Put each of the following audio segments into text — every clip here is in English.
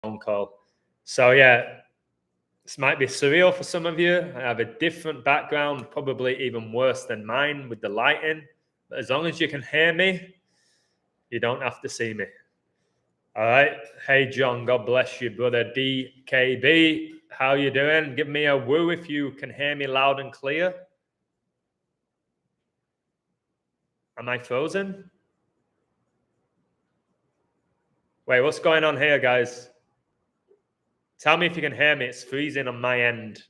phone call. So yeah, this might be surreal for some of you. I have a different background, probably even worse than mine with the lighting. But as long as you can hear me, you don't have to see me. All right. Hey, John, God bless you, brother. DKB, how you doing? Give me a woo if you can hear me loud and clear. Am I frozen? Wait, what's going on here, guys? Tell me if you can hear me. It's freezing on my end,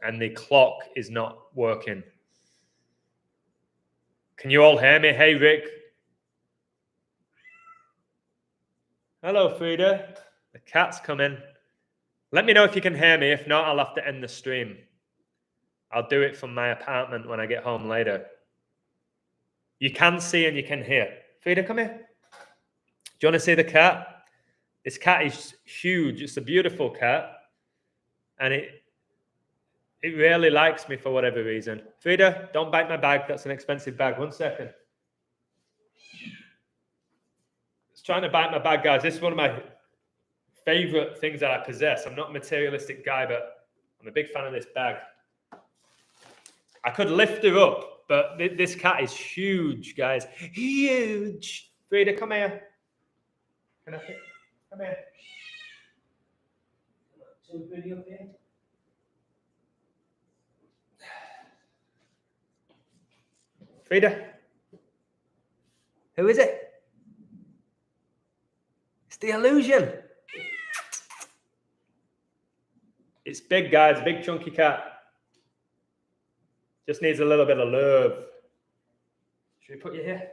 and the clock is not working. Can you all hear me? Hey, Rick. Hello, Frida. The cat's coming. Let me know if you can hear me. If not, I'll have to end the stream. I'll do it from my apartment when I get home later. You can see and you can hear. Frida, come here. Do you want to see the cat? This cat is huge. It's a beautiful cat. And it really likes me for whatever reason. Frida, don't bite my bag. That's an expensive bag. 1 second. It's trying to bite my bag, guys. This is one of my favorite things that I possess. I'm not a materialistic guy, but I'm a big fan of this bag. I could lift her up, but this cat is huge, guys. Huge. Frida, come here. Come here. Frida, who is it? It's the illusion. It's big, guys. Big, chunky cat. Just needs a little bit of love. Should we put you here?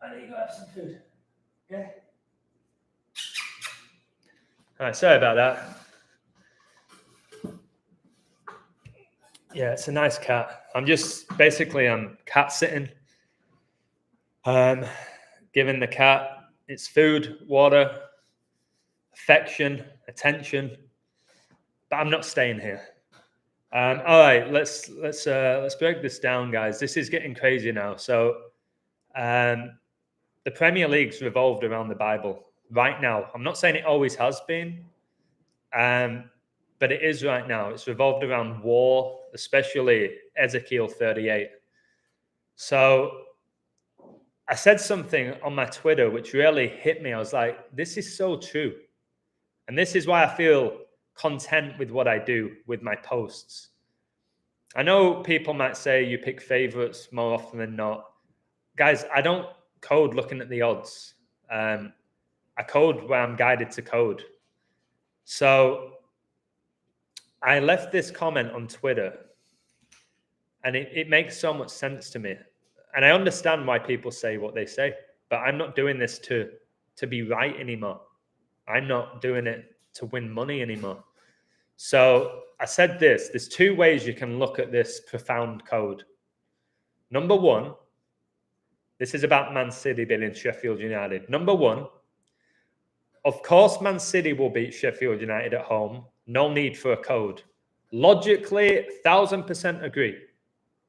I need to go have some food. Yeah. All right, sorry about that. Yeah, it's a nice cat. I'm cat sitting. Giving the cat its food, water, affection, attention. But I'm not staying here. All right, let's break this down, guys. This is getting crazy now. So, the Premier League's revolved around the Bible right now. I'm not saying it always has been, but it is right now. It's revolved around war, especially Ezekiel 38. So, I said something on my Twitter which really hit me. I was like, this is so true, and this is why I feel content with what I do with my posts. I know people might say you pick favorites more often than not. Guys, I don't code looking at the odds. I code where I'm guided to code. So I left this comment on Twitter, and it makes so much sense to me. And I understand why people say what they say, but I'm not doing this to be right anymore. I'm not doing it to win money anymore. So I said this, there's two ways you can look at this profound code. Number one, this is about Man City beating Sheffield United. Number one, of course, Man City will beat Sheffield United at home. No need for a code. Logically, 1000% agree.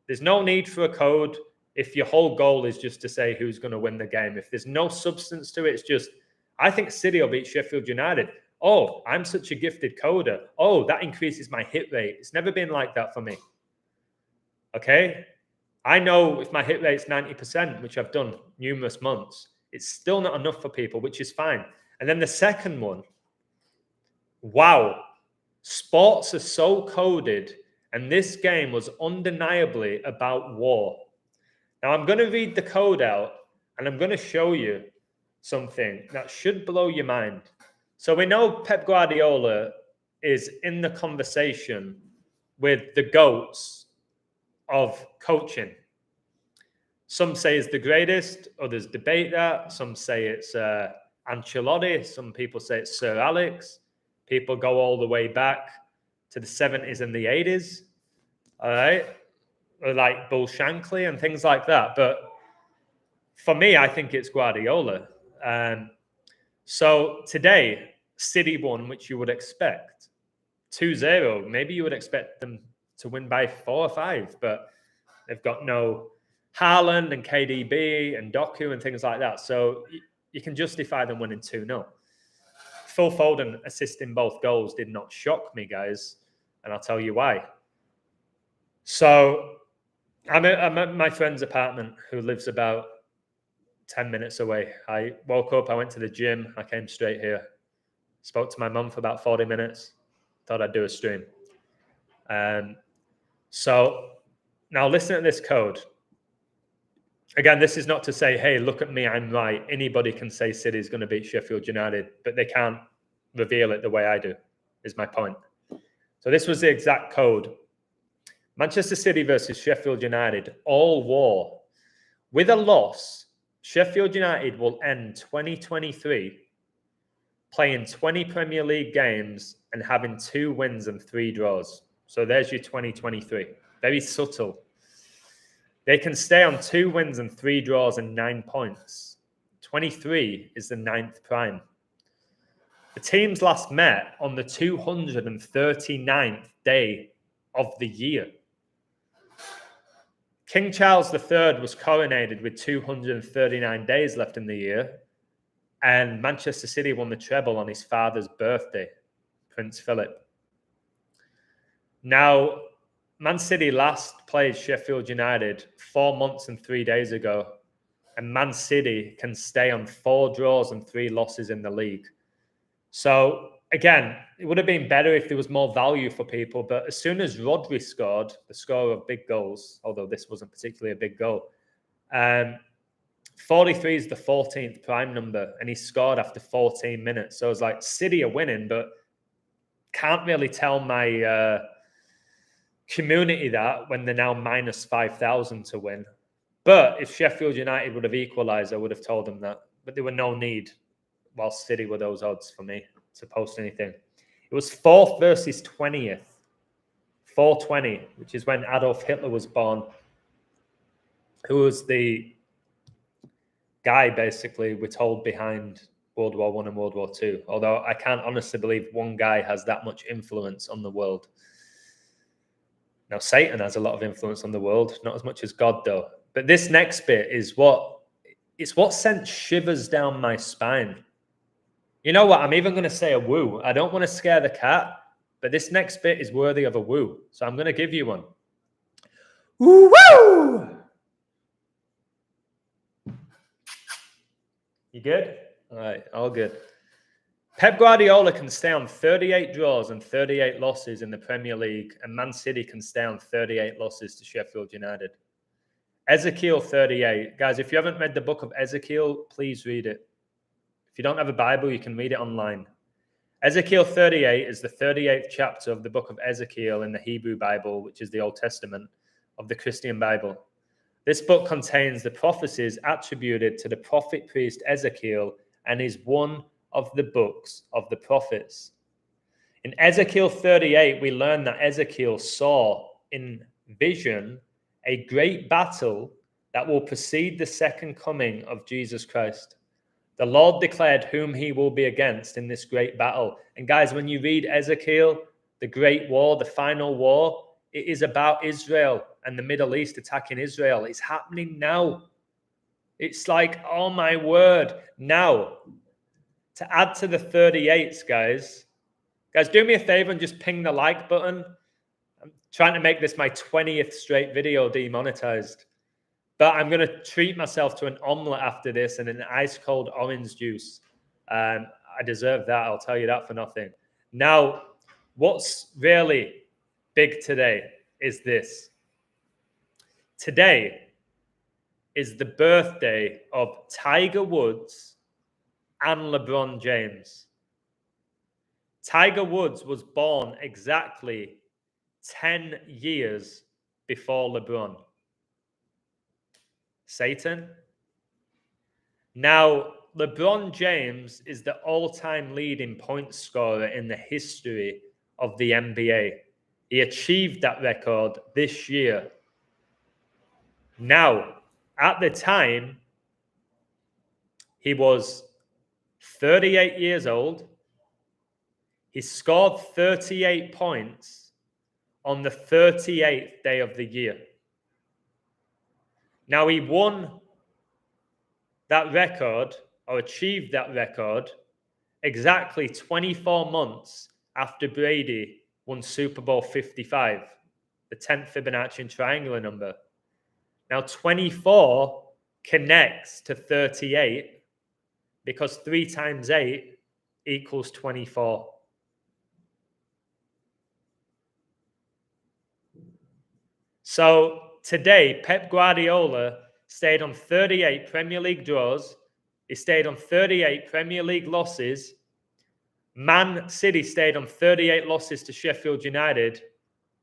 There's no need for a code if your whole goal is just to say who's going to win the game. If there's no substance to it, it's just, I think City will beat Sheffield United. Oh, I'm such a gifted coder. Oh, that increases my hit rate. It's never been like that for me. Okay? I know if my hit rate's 90%, which I've done numerous months, it's still not enough for people, which is fine. And then the second one, wow, sports are so coded, and this game was undeniably about war. Now, I'm going to read the code out, and I'm going to show you something that should blow your mind. So we know Pep Guardiola is in the conversation with the GOATs of coaching. Some say it's the greatest, others debate that. Some say it's Ancelotti, some people say it's Sir Alex. People go all the way back to the 70s and the 80s, all right? Or like Bull Shankly and things like that. But for me, I think it's Guardiola. So today, City won, which you would expect. 2-0. Maybe you would expect them to win by 4 or 5, but they've got no Haaland and KDB and Doku and things like that. So you can justify them winning 2-0. Phil Foden assisting both goals did not shock me, guys, and I'll tell you why. So I'm at my friend's apartment who lives about 10 minutes away. I woke up, I went to the gym, I came straight here. Spoke to my mum for about 40 minutes. Thought I'd do a stream. So now listen to this code. Again, this is not to say, hey, look at me, I'm right. Anybody can say City's going to beat Sheffield United, but they can't reveal it the way I do, is my point. So this was the exact code. Manchester City versus Sheffield United, all war. With a loss, Sheffield United will end 2023 playing 20 Premier League games and having 2 wins and 3 draws. So there's your 2023. Very subtle. They can stay on 2 wins and 3 draws and 9 points. 23 is the 9th prime. The teams last met on the 239th day of the year. King Charles III was coronated with 239 days left in the year, and Manchester City won the treble on his father's birthday, Prince Philip. Now, Man City last played Sheffield United 4 months and 3 days ago, and Man City can stay on 4 draws and 3 losses in the league. So, again, it would have been better if there was more value for people, but as soon as Rodri scored, the scorer of big goals, although this wasn't particularly a big goal, 43 is the 14th prime number, and he scored after 14 minutes. So I was like, City are winning, but can't really tell my community that when they're now minus 5,000 to win. But if Sheffield United would have equalised, I would have told them that. But there were no need, while City were those odds for me to post anything. It was 4th versus 20th. 420, which is when Adolf Hitler was born, who was the guy basically we're told behind World War I and World War II. Although I can't honestly believe one guy has that much influence on the world. Now, Satan has a lot of influence on the world, not as much as God, though. But this next bit is what sent shivers down my spine. You know what? I'm even going to say a woo. I don't want to scare the cat, but this next bit is worthy of a woo. So I'm going to give you one. Woo! You good? All right, all good. Pep Guardiola can stay on 38 draws and 38 losses in the Premier League, and Man City can stay on 38 losses to Sheffield United. Ezekiel 38. Guys, if you haven't read the book of Ezekiel, please read it. If you don't have a Bible, you can read it online. Ezekiel 38 is the 38th chapter of the book of Ezekiel in the Hebrew Bible, which is the Old Testament of the Christian Bible. This book contains the prophecies attributed to the prophet priest Ezekiel and is one of the books of the prophets. In Ezekiel 38, we learn that Ezekiel saw in vision a great battle that will precede the second coming of Jesus Christ. The Lord declared whom he will be against in this great battle. And guys, when you read Ezekiel, the great war, the final war, it is about Israel and the Middle East attacking Israel. It's happening now. It's like, oh my word. Now, to add to the 38s, guys, do me a favor and just ping the like button. I'm trying to make this my 20th straight video demonetized. But I'm going to treat myself to an omelette after this and an ice-cold orange juice. I deserve that. I'll tell you that for nothing. Now, what's really big today is this. Today is the birthday of Tiger Woods and LeBron James. Tiger Woods was born exactly 10 years before LeBron. Satan. Now, LeBron James is the all-time leading point scorer in the history of the NBA. He achieved that record this year. Now, at the time, he was 38 years old. He scored 38 points on the 38th day of the year. Now, he won that record or achieved that record exactly 24 months after Brady won Super Bowl 55, the 10th Fibonacci triangular number. Now, 24 connects to 38 because 3 times 8 equals 24. So today, Pep Guardiola stayed on 38 Premier League draws. He stayed on 38 Premier League losses. Man City stayed on 38 losses to Sheffield United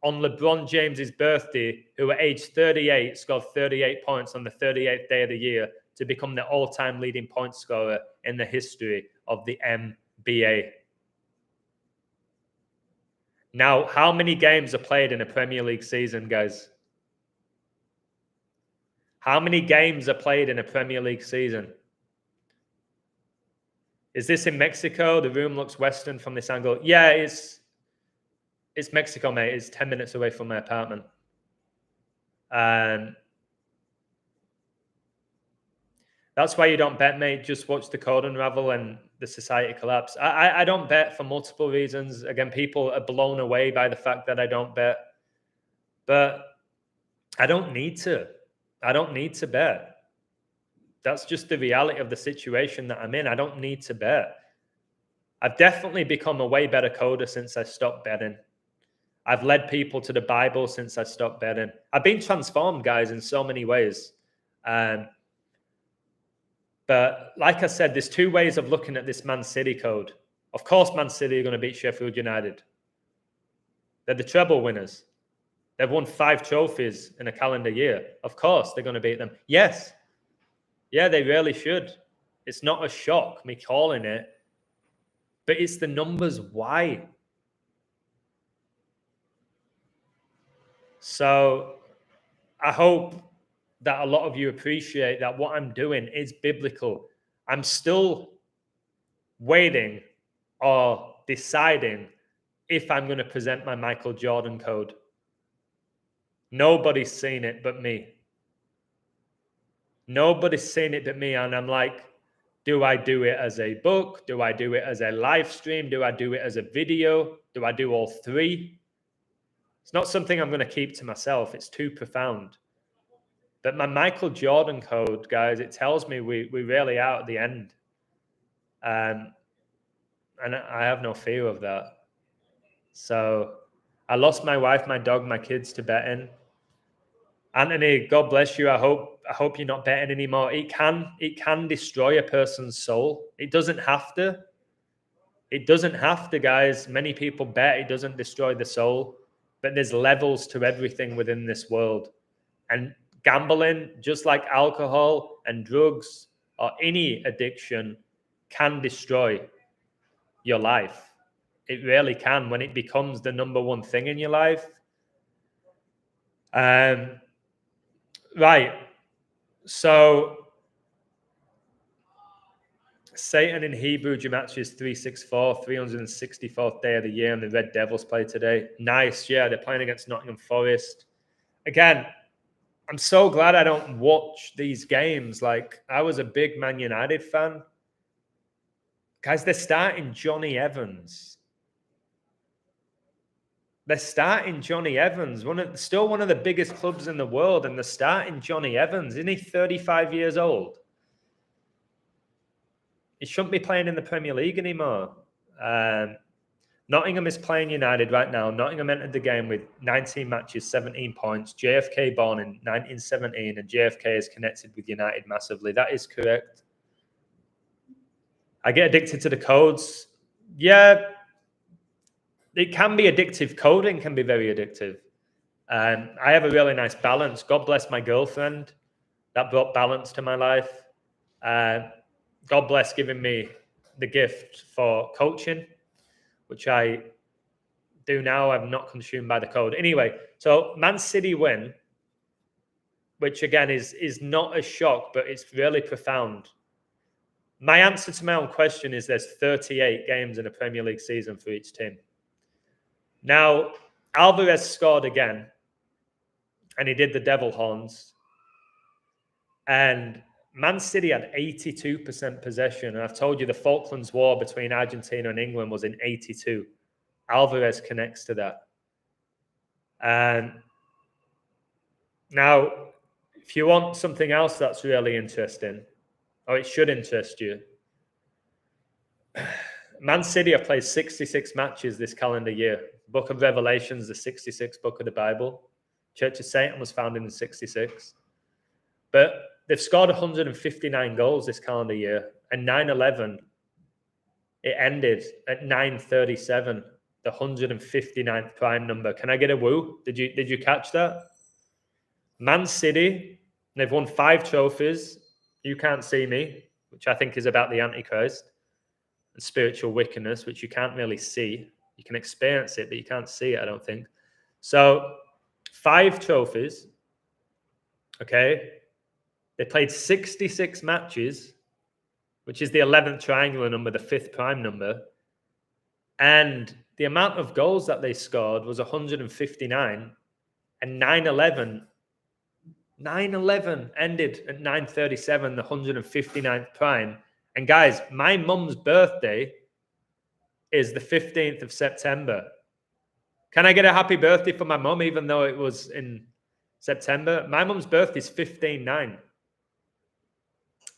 on LeBron James's birthday, who at age 38 scored 38 points on the 38th day of the year to become the all-time leading point scorer in the history of the NBA. Now, how many games are played in a Premier League season, guys? How many games are played in a Premier League season? Is this in Mexico? The room looks Western from this angle. Yeah, it's Mexico, mate. It's 10 minutes away from my apartment. That's why you don't bet, mate. Just watch the code unravel and the society collapse. I don't bet for multiple reasons. Again, people are blown away by the fact that I don't bet. But I don't need to. I don't need to bet. That's just the reality of the situation that I'm in. I don't need to bet. I've definitely become a way better coder since I stopped betting. I've led people to the Bible since I stopped betting. I've been transformed, guys, in so many ways. But like I said, there's 2 ways of looking at this Man City code. Of course, Man City are going to beat Sheffield United. They're the treble winners. They've won 5 trophies in a calendar year. Of course, they're going to beat them. Yes. Yeah, they really should. It's not a shock, me calling it. But it's the numbers. Why? So I hope that a lot of you appreciate that what I'm doing is biblical. I'm still waiting or deciding if I'm going to present my Michael Jordan code. Nobody's seen it but me. Nobody's seen it but me. And I'm like, do I do it as a book? Do I do it as a live stream? Do I do it as a video? Do I do all 3? It's not something I'm going to keep to myself. It's too profound. But my Michael Jordan code, guys, it tells me we really are at the end. And I have no fear of that. So I lost my wife, my dog, my kids to betting. Anthony, God bless you. I hope you're not betting anymore. It can destroy a person's soul. It doesn't have to. It doesn't have to, guys. Many people bet it doesn't destroy the soul, but there's levels to everything within this world. And gambling, just like alcohol and drugs or any addiction, can destroy your life. It really can when it becomes the number one thing in your life. Right. So Satan in Hebrew gematria is 364, 364th day of the year, and the Red Devils play today. Nice. Yeah, they're playing against Nottingham Forest. Again, I'm so glad I don't watch these games. Like, I was a big Man United fan. Guys, they're starting Johnny Evans. They're starting Johnny Evans, still one of the biggest clubs in the world, and they're starting Johnny Evans. Isn't he 35 years old? He shouldn't be playing in the Premier League anymore. Nottingham is playing United right now. Nottingham entered the game with 19 matches, 17 points. JFK born in 1917, and JFK is connected with United massively. That is correct. I get addicted to the codes. Yeah, it can be addictive. Coding can be very addictive. I have a really nice balance. God bless my girlfriend. That brought balance to my life. God bless giving me the gift for coaching, which I do now. I'm not consumed by the code. Anyway, so Man City win, which again is not a shock, but it's really profound. My answer to my own question is there's 38 games in a Premier League season for each team. Now, Alvarez scored again, and he did the devil horns. And Man City had 82% possession. And I've told you the Falklands War between Argentina and England was in 82. Alvarez connects to that. And now, if you want something else that's really interesting, or it should interest you, Man City have played 66 matches this calendar year. Book of Revelations, the 66th book of the Bible. Church of Satan was founded in 66. But they've scored 159 goals this calendar year. And 9/11, it ended at 9:37, the 159th prime number. Can I get a woo? Did you catch that? Man City, they've won 5 trophies. You can't see me, which I think is about the Antichrist and spiritual wickedness, which you can't really see. You can experience it, but you can't see it, I don't think. So 5 trophies. Okay. They played 66 matches, which is the 11th triangular number, the 5th prime number. And the amount of goals that they scored was 159. And 9/11 ended at 9:37, the 159th prime. And guys, my mum's birthday is the 15th of September. Can I get a happy birthday for my mum, even though it was in September? My mum's birthday is 15/9.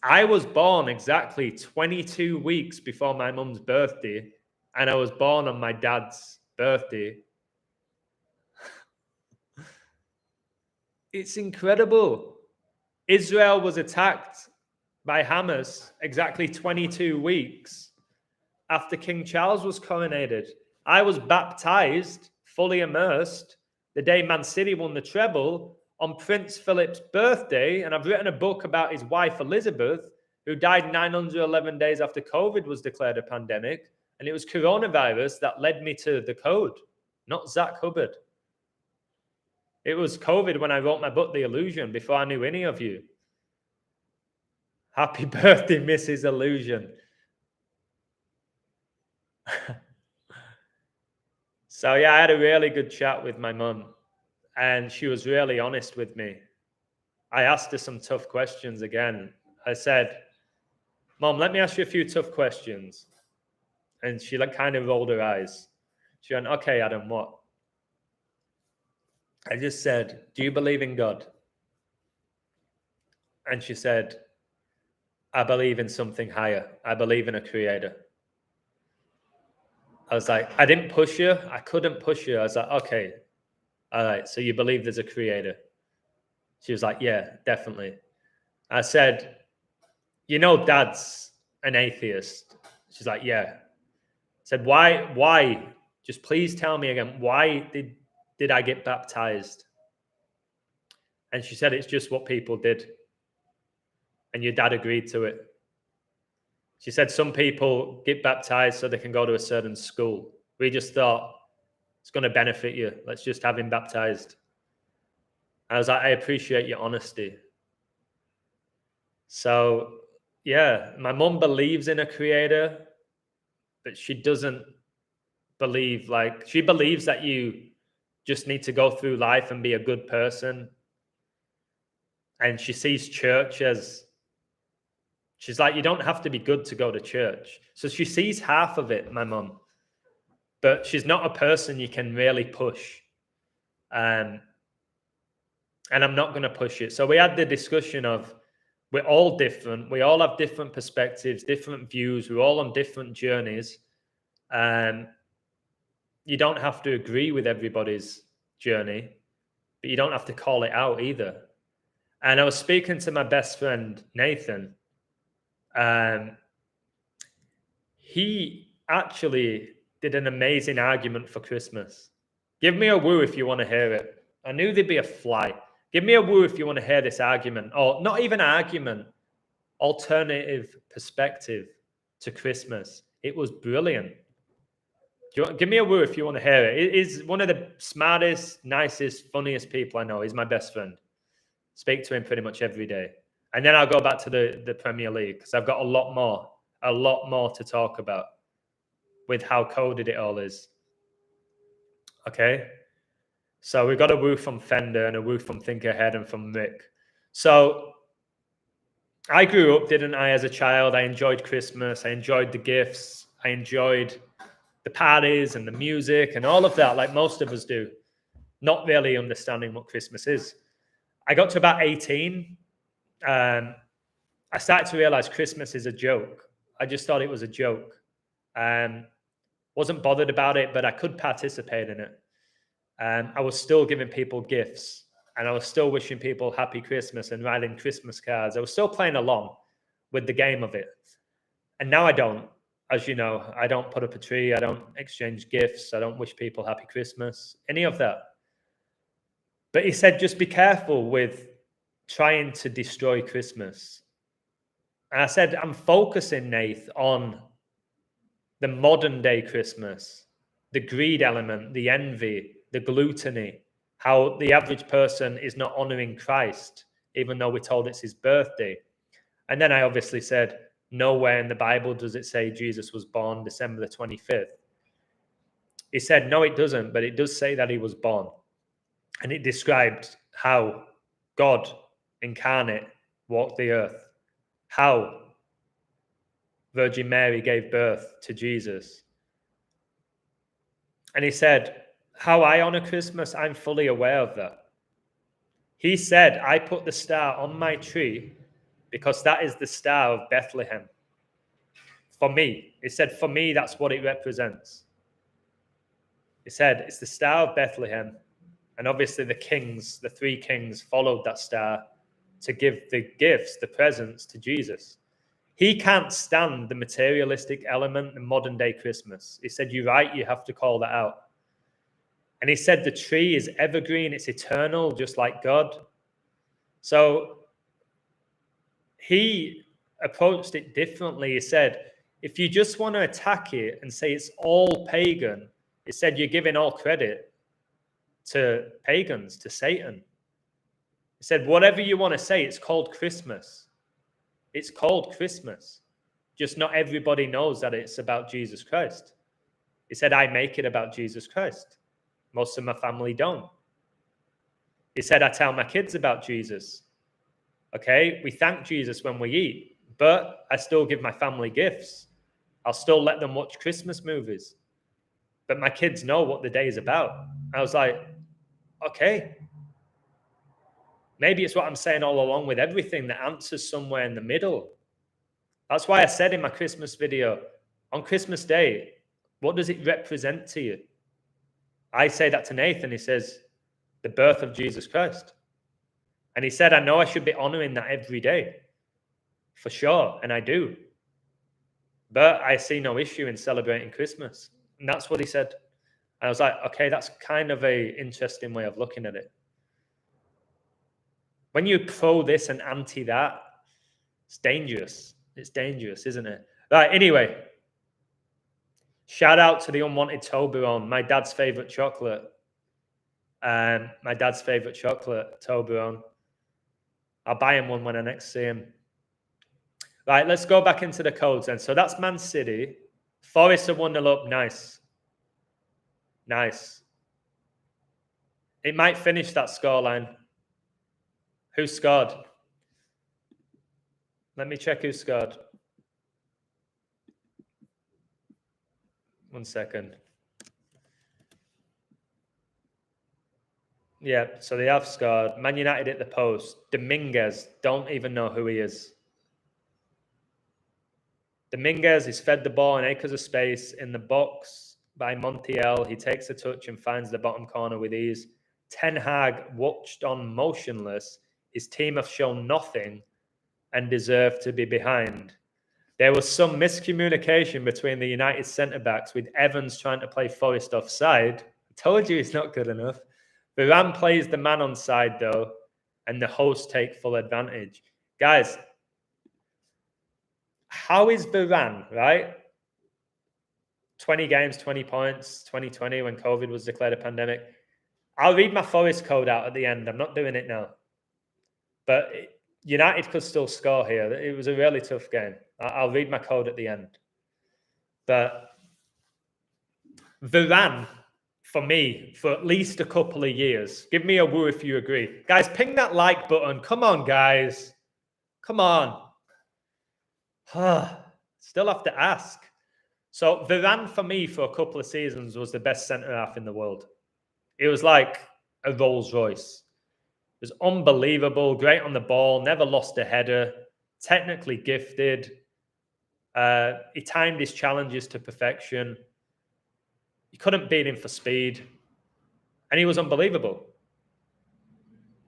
I was born exactly 22 weeks before my mum's birthday, and I was born on my dad's birthday. It's incredible. Israel was attacked by Hamas exactly 22 weeks after King Charles was coronated. I was baptized, fully immersed, the day Man City won the treble on Prince Philip's birthday. And I've written a book about his wife, Elizabeth, who died 911 days after COVID was declared a pandemic. And it was coronavirus that led me to the code, not Zach Hubbard. It was COVID when I wrote my book, The Illusion, before I knew any of you. Happy birthday, Mrs. Illusion. So, yeah, I had a really good chat with my mum, and she was really honest with me. I asked her some tough questions again. I said, Mom, let me ask you a few tough questions. And she kind of rolled her eyes. She went, okay, Adam, what? I just said, do you believe in God? And she said, I believe in something higher. I believe in a creator. I was like, I didn't push you. I couldn't push you. I was like, okay, all right. So you believe there's a creator? She was like, yeah, definitely. I said, you know, Dad's an atheist. She's like, yeah. I said, why? Just please tell me again, why did I get baptized? And she said, it's just what people did. And your dad agreed to it. She said, some people get baptized so they can go to a certain school. We just thought, it's going to benefit you. Let's just have him baptized. I was like, I appreciate your honesty. So, yeah, my mum believes in a creator, but she doesn't believe, she believes that you just need to go through life and be a good person. And she sees church as, she's like, you don't have to be good to go to church. So she sees half of it, my mum. But she's not a person you can really push. And I'm not going to push it. So we had the discussion of, we're all different. We all have different perspectives, different views. We're all on different journeys. You don't have to agree with everybody's journey, but you don't have to call it out either. And I was speaking to my best friend, Nathan. He actually did an amazing argument for Christmas. Give me a woo if you want to hear it. I knew there'd be a fly. Give me a woo if you want to hear this argument. Or not even argument, alternative perspective to Christmas. It was brilliant. Give me a woo if you want to hear it. He's one of the smartest, nicest, funniest people I know. He's my best friend. Speak to him pretty much every day. And then I'll go back to the Premier League because I've got a lot more to talk about with how coded it all is. Okay? So we've got a woo from Fender and a woo from Think Ahead and from Rick. So I grew up, didn't I, as a child? I enjoyed Christmas. I enjoyed the gifts. I enjoyed the parties and the music and all of that, like most of us do, not really understanding what Christmas is. I got to about 18. I started to realize Christmas is a joke. I just thought it was a joke. Wasn't bothered about it, but I could participate in it. I was still giving people gifts, and I was still wishing people happy Christmas and writing Christmas cards. I was still playing along with the game of it. And now I don't. As you know, I don't put up a tree. I don't exchange gifts. I don't wish people happy Christmas, any of that. But he said, just be careful with trying to destroy Christmas. And I said, I'm focusing, Nath, on the modern day Christmas, the greed element, the envy, the gluttony, how the average person is not honoring Christ, even though we're told it's his birthday. And then I obviously said, nowhere in the Bible does it say Jesus was born December the 25th. He said, no, it doesn't, but it does say that he was born. And it described how God incarnate walked the earth, how Virgin Mary gave birth to Jesus. And he said, how I honor Christmas, I'm fully aware of that. He said, I put the star on my tree because that is the star of Bethlehem. For me, he said, for me, that's what it represents. He said, it's the star of Bethlehem. And obviously the kings, the three kings, followed that star to give the gifts, the presents to Jesus. He can't stand the materialistic element in modern day Christmas. He said, you're right, you have to call that out. And he said, the tree is evergreen, it's eternal, just like God. So he approached it differently. He said, if you just want to attack it and say it's all pagan, he said, you're giving all credit to pagans, to Satan. He said, whatever you want to say, it's called Christmas. It's called Christmas. Just not everybody knows that it's about Jesus Christ. He said, I make it about Jesus Christ. Most of my family don't. He said, I tell my kids about Jesus. Okay, we thank Jesus when we eat, but I still give my family gifts. I'll still let them watch Christmas movies. But my kids know what the day is about. I was like, okay. Maybe it's what I'm saying all along with everything. The answer's somewhere in the middle. That's why I said in my Christmas video, on Christmas Day, what does it represent to you? I say that to Nathan. He says, the birth of Jesus Christ. And he said, I know I should be honoring that every day. For sure. And I do. But I see no issue in celebrating Christmas. And that's what he said. And I was like, okay, that's kind of an interesting way of looking at it. When you pro this and anti that, it's dangerous. It's dangerous, isn't it? Right, anyway. Shout out to the unwanted Toblerone, my dad's favorite chocolate. My dad's favorite chocolate, Toblerone. I'll buy him one when I next see him. Right, let's go back into the codes then. So that's Man City. Forest are 1-0 up. Nice. Nice. It might finish that scoreline. Who scored? Let me check who scored. 1 second. Yeah, so they have scored. Man United at the post. Dominguez, don't even know who he is. Dominguez is fed the ball in acres of space in the box by Montiel. He takes a touch and finds the bottom corner with ease. Ten Hag watched on motionless. His team have shown nothing and deserve to be behind. There was some miscommunication between the United centre-backs with Evans trying to play Forest offside. I told you he's not good enough. Varane plays the man on side, though, and the hosts take full advantage. Guys, how is Varane, right? 20 games, 20 points, 2020 when COVID was declared a pandemic. I'll read my Forest code out at the end. I'm not doing it now. But United could still score here. It was a really tough game. I'll read my code at the end. But Varane, for me, for at least a couple of years, give me a woo if you agree. Guys, ping that like button. Come on, guys. Come on. Still have to ask. So Varane for me for a couple of seasons was the best centre half in the world. It was like a Rolls Royce. It was unbelievable, great on the ball, never lost a header, technically gifted. He timed his challenges to perfection. You couldn't beat him for speed. And he was unbelievable.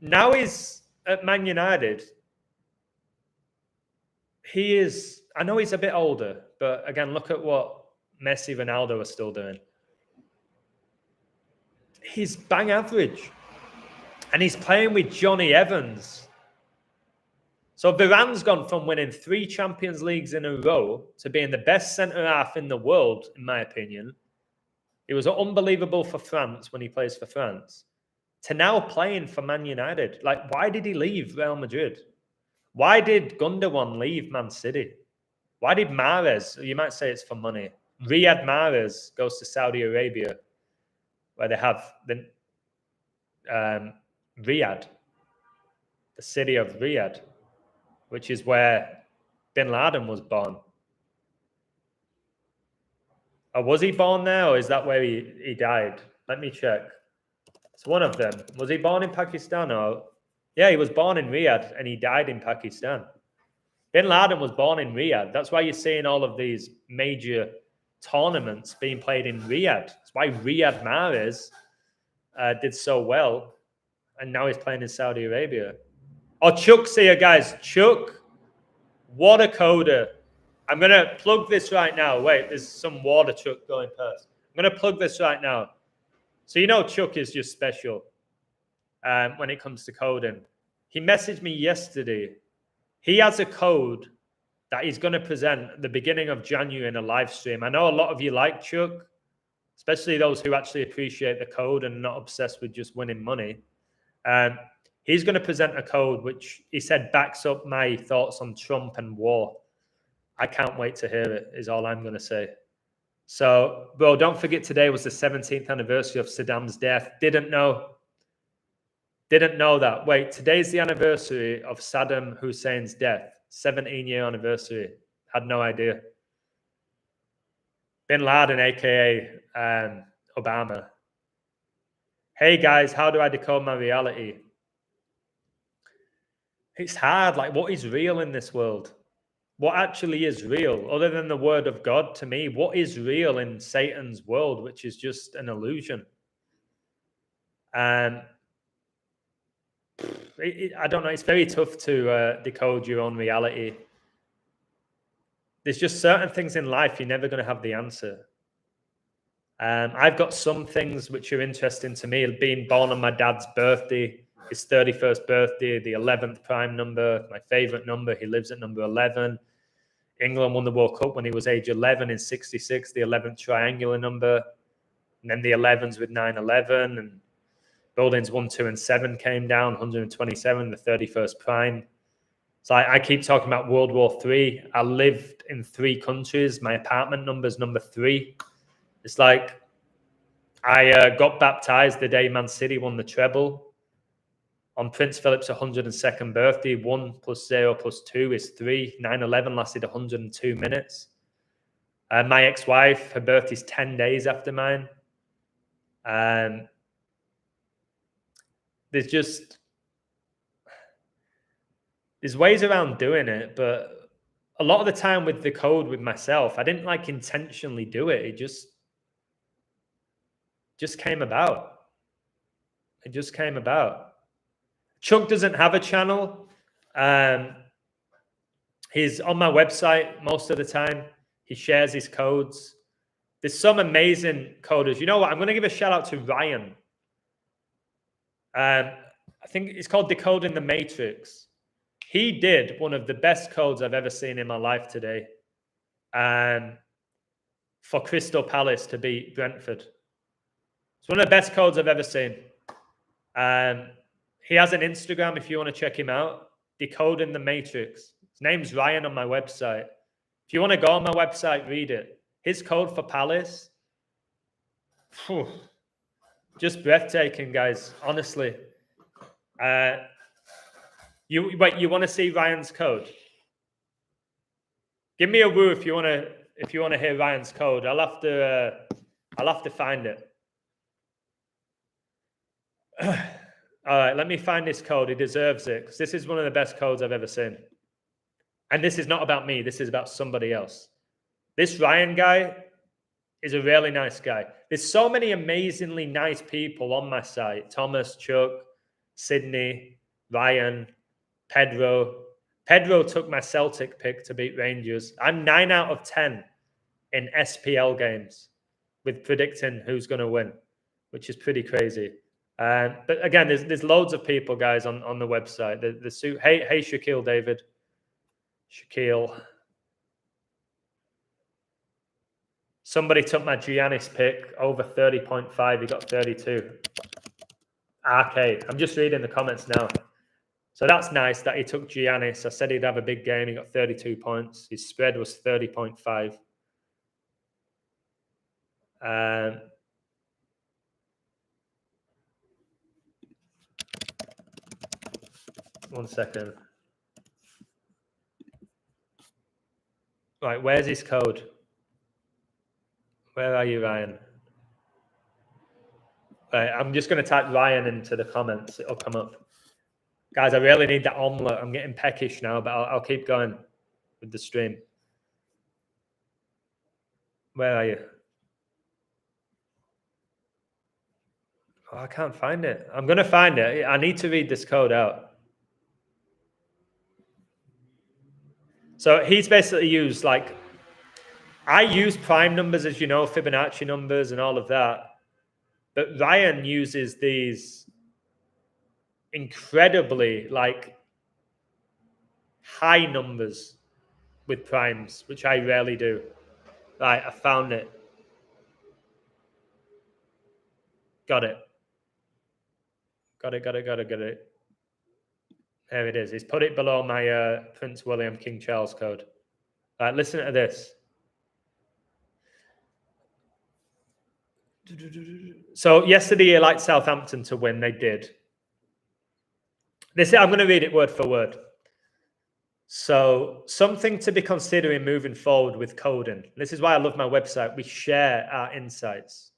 Now he's at Man United. He is, I know he's a bit older, but again, look at what Messi, Ronaldo are still doing. He's bang average. And he's playing with Johnny Evans. So Varane's gone from winning 3 Champions Leagues in a row to being the best centre-half in the world, in my opinion. He was unbelievable for France when he plays for France. To now playing for Man United. Like, why did he leave Real Madrid? Why did Gundogan leave Man City? Why did Mahrez, you might say it's for money, Riyad Mahrez goes to Saudi Arabia, where they have the Riyadh, the city of Riyadh, which is where Bin Laden was born. Or was he born there, or is that where he died? Let me check. It's one of them. Was he born in Pakistan? Or yeah, he was born in Riyadh and he died in Pakistan. Bin Laden was born in Riyadh. That's why you're seeing all of these major tournaments being played in Riyadh. That's why Riyad Mahrez did so well, and now he's playing in Saudi Arabia. Oh, Chuck's here, guys. Chuck, what a coder. I'm going to plug this right now. Wait, there's some water truck going past. I'm going to plug this right now. So you know Chuck is just special when it comes to coding. He messaged me yesterday. He has a code that he's going to present at the beginning of January in a live stream. I know a lot of you like Chuck, especially those who actually appreciate the code and not obsessed with just winning money. He's going to present a code which he said backs up my thoughts on Trump and war. I can't wait to hear it, is all I'm going to say. So, bro, don't forget today was the 17th anniversary of Saddam's death. Didn't know that. Wait, today's the anniversary of Saddam Hussein's death. 17-year anniversary. Had no idea. Bin Laden, a.k.a. Obama. Hey, guys, how do I decode my reality? It's hard. Like, what is real in this world? What actually is real? Other than the word of God, to me, what is real in Satan's world, which is just an illusion? I don't know. It's very tough to decode your own reality. There's just certain things in life you're never going to have the answer. I've got some things which are interesting to me. Being born on my dad's birthday, his 31st birthday, the 11th prime number, my favorite number. He lives at number 11. England won the World Cup when he was age 11 in 66, the 11th triangular number. And then the 11s with 9/11. And buildings 1, 2, and 7 came down, 127, the 31st prime. So I keep talking about World War III. I lived in 3 countries. My apartment number is number 3. It's like I got baptized the day Man City won the treble. On Prince Philip's 102nd birthday, 1 + 0 + 2 is 3. 9/11 lasted 102 minutes. My ex-wife, her birthday's 10 days after mine. There's ways around doing it, but a lot of the time with the code with myself, I didn't like intentionally do it. It just came about. It just came about. Chuck doesn't have a channel. He's on my website most of the time. He shares his codes. There's some amazing coders. You know what? I'm going to give a shout out to Ryan. I think it's called Decoding the Matrix. He did one of the best codes I've ever seen in my life today for Crystal Palace to beat Brentford. It's one of the best codes I've ever seen. He has an Instagram if you want to check him out. Decoding the Matrix. His name's Ryan on my website. If you want to go on my website, read it. His code for Palace. Just breathtaking, guys. Honestly. You want to see Ryan's code? Give me a woo if you want to hear Ryan's code. I'll have to find it. All right, let me find this code. He deserves it because this is one of the best codes I've ever seen. And this is not about me. This is about somebody else. This Ryan guy is a really nice guy. There's so many amazingly nice people on my site. Thomas, Chuck, Sydney, Ryan, Pedro. Pedro took my Celtic pick to beat Rangers. I'm 9 out of 10 in SPL games with predicting who's going to win, which is pretty crazy. But again, there's loads of people, guys, on the website. Hey, Shaquille David. Shaquille. Somebody took my Giannis pick over 30.5. He got 32. Okay, I'm just reading the comments now. So that's nice that he took Giannis. I said he'd have a big game. He got 32 points. His spread was 30.5. One second. Right, where's his code? Where are you, Ryan? Right, I'm just going to type Ryan into the comments. It'll come up. Guys, I really need that omelette. I'm getting peckish now, but I'll keep going with the stream. Where are you? Oh, I can't find it. I'm going to find it. I need to read this code out. So he's basically used, like, I use prime numbers, as you know, Fibonacci numbers and all of that. But Ryan uses these incredibly, like, high numbers with primes, which I rarely do. Right, I found it. Got it. Got it. There it is. He's put it below my Prince William King Charles code. Right, listen to this. So yesterday, I liked Southampton to win. They did. I'm going to read it word for word. So something to be considering moving forward with coding. This is why I love my website. We share our insights.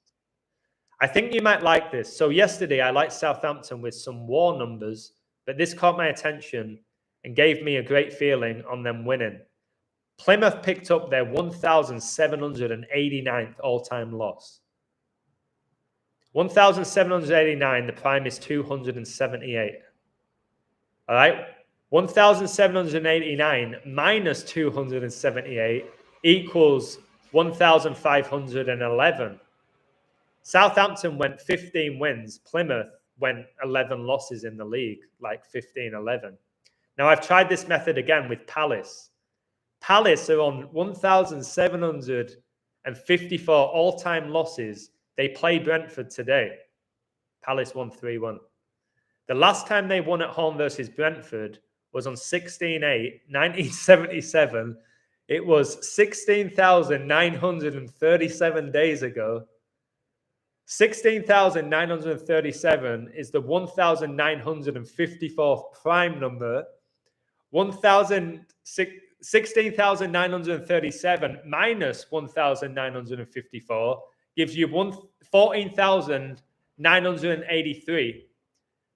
I think you might like this. So yesterday, I liked Southampton with some war numbers, but this caught my attention and gave me a great feeling on them winning. Plymouth picked up their 1,789th all-time loss. 1,789, the prime is 278. All right? 1,789 minus 278 equals 1,511. Southampton went 15 wins. Plymouth went 11 losses in the league, like 15-11. Now, I've tried this method again with Palace. Palace are on 1,754 all-time losses. They play Brentford today. Palace won 3-1. The last time they won at home versus Brentford was on 16/8, 1977. It was 16,937 days ago. 16,937 is the 1,954th prime number. 16,937 minus 1,954 gives you 14,983.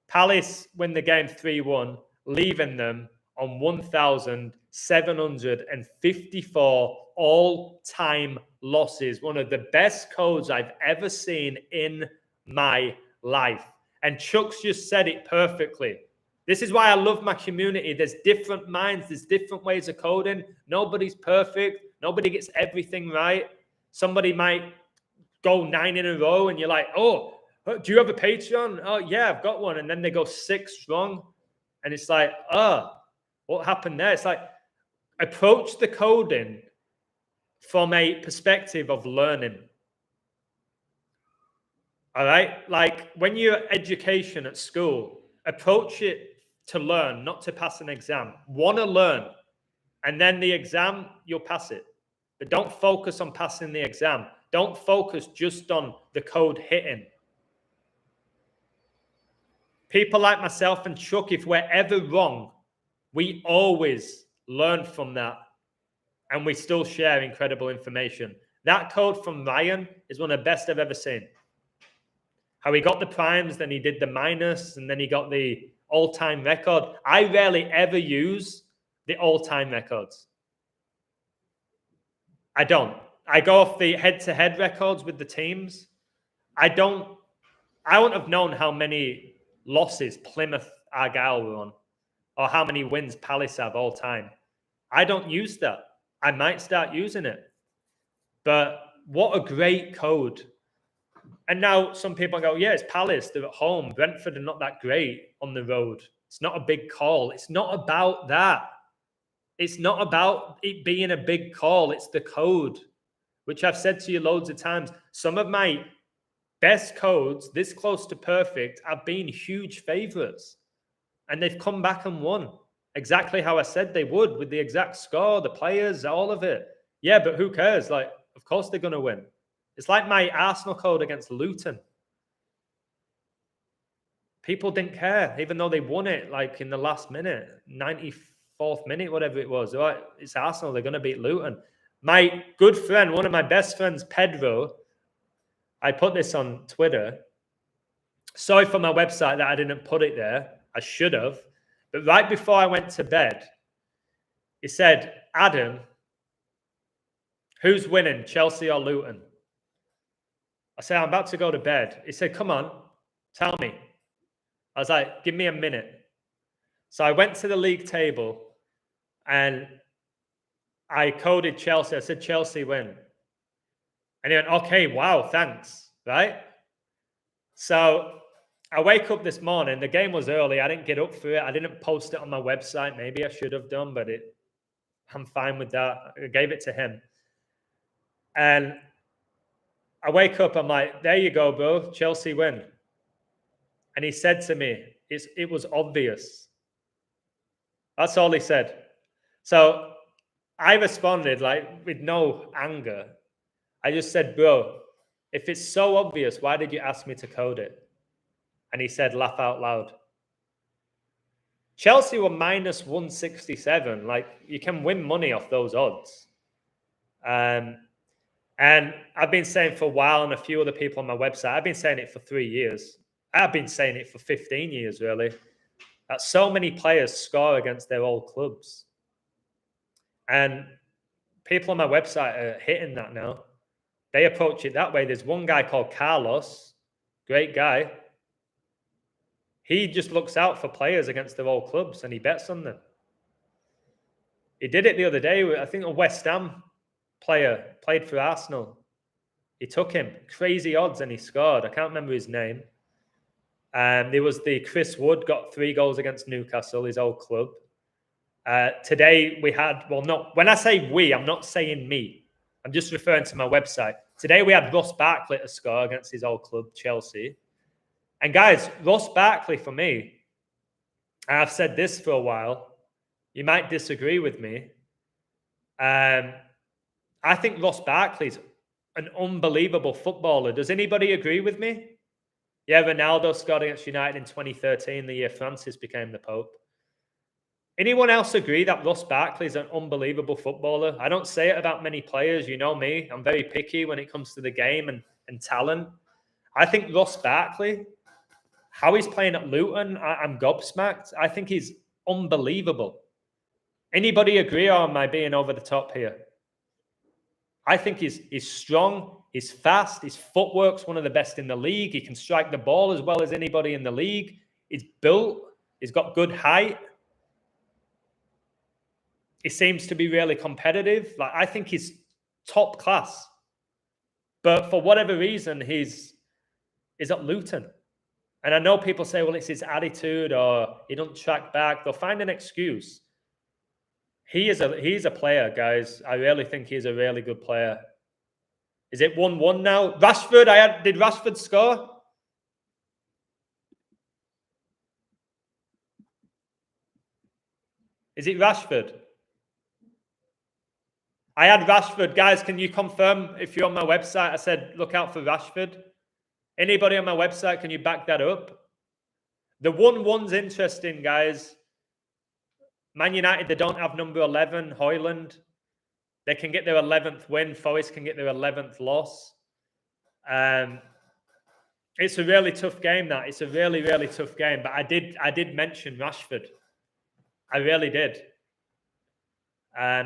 Palace win the game 3-1, leaving them on 1,754 all-time losses. One of the best codes I've ever seen in my life. And Chuck's just said it perfectly. This is why I love my community. There's different minds. There's different ways of coding. Nobody's perfect. Nobody gets everything right. Somebody might go 9 in a row and you're like, oh, do you have a Patreon? Oh, yeah, I've got one. And then they go 6 wrong. And it's like, what happened there? It's like, approach the coding from a perspective of learning. All right? Like when you're education at school, approach it to learn, not to pass an exam. Want to learn. And then the exam, you'll pass it. But don't focus on passing the exam. Don't focus just on the code hitting. People like myself and Chuck, if we're ever wrong, we always learn from that and we still share incredible information. That code from Ryan is one of the best I've ever seen. How he got the primes, then he did the minus, and then he got the all-time record. I rarely ever use the all-time records. I don't. I go off the head-to-head records with the teams. I wouldn't have known how many losses Plymouth Argyle were on, or how many wins Palace have all time. I don't use that. I might start using it. But what a great code. And now some people go, yeah, it's Palace. They're at home. Brentford are not that great on the road. It's not a big call. It's not about that. It's not about it being a big call. It's the code, which I've said to you loads of times. Some of my best codes, this close to perfect, have been huge favourites. And they've come back and won exactly how I said they would, with the exact score, the players, all of it. Yeah, but who cares? Like, of course they're going to win. It's like my Arsenal code against Luton. People didn't care, even though they won it like in the last minute, 94th minute, whatever it was. Right, it's Arsenal. They're going to beat Luton. My good friend, one of my best friends, Pedro, I put this on Twitter. Sorry for my website that I didn't put it there. I should have. But right before I went to bed, he said, Adam, who's winning, Chelsea or Luton? I said, I'm about to go to bed. He said, come on, tell me. I was like, give me a minute. So I went to the league table and I coded Chelsea. I said, Chelsea win. And he went, okay, wow, thanks, right? So I wake up this morning. The game was early. I didn't get up for it. I didn't post it on my website. Maybe I should have done, but I'm fine with that. I gave it to him. And I wake up, I'm like, there you go, bro. Chelsea win. And he said to me, it was obvious. That's all he said. So I responded like with no anger. I just said, bro, if it's so obvious, why did you ask me to code it? And he said, laugh out loud. Chelsea were minus 167. Like, you can win money off those odds. And I've been saying for a while, and a few other people on my website, I've been saying it for 3 years. I've been saying it for 15 years, really, that so many players score against their old clubs. And people on my website are hitting that now. They approach it that way. There's one guy called Carlos, great guy. He just looks out for players against their old clubs and he bets on them. He did it the other day. I think a West Ham player played for Arsenal. He took him, crazy odds, and he scored. I can't remember his name. There was the Chris Wood, got 3 goals against Newcastle, his old club. Today we had, well, no, when I say we, I'm not saying me. I'm just referring to my website. Today we had Ross Barkley to score against his old club, Chelsea. And guys, Ross Barkley for me, and I've said this for a while, you might disagree with me. I think Ross Barkley's an unbelievable footballer. Does anybody agree with me? Yeah, Ronaldo scored against United in 2013, the year Francis became the Pope. Anyone else agree that Ross Barkley is an unbelievable footballer? I don't say it about many players. You know me. I'm very picky when it comes to the game and talent. I think Ross Barkley, how he's playing at Luton, I'm gobsmacked. I think he's unbelievable. Anybody agree, or am I being over the top here? I think he's strong, he's fast, his footwork's one of the best in the league. He can strike the ball as well as anybody in the league. He's built, he's got good height. He seems to be really competitive. Like, I think he's top class. But for whatever reason, he's at Luton. And I know people say, well, it's his attitude or he doesn't track back. They'll find an excuse. He's a player, guys. I really think he's a really good player. Is it 1-1 now? Rashford, did Rashford score? Is it Rashford? I had Rashford. Guys, can you confirm if you're on my website? I said, look out for Rashford. Anybody on my website, can you back that up? The 1-1's interesting, guys. Man United, they don't have number 11, Højlund. They can get their 11th win. Forest can get their 11th loss. It's a really tough game. That it's a really, really tough game. But I did mention Rashford. I really did.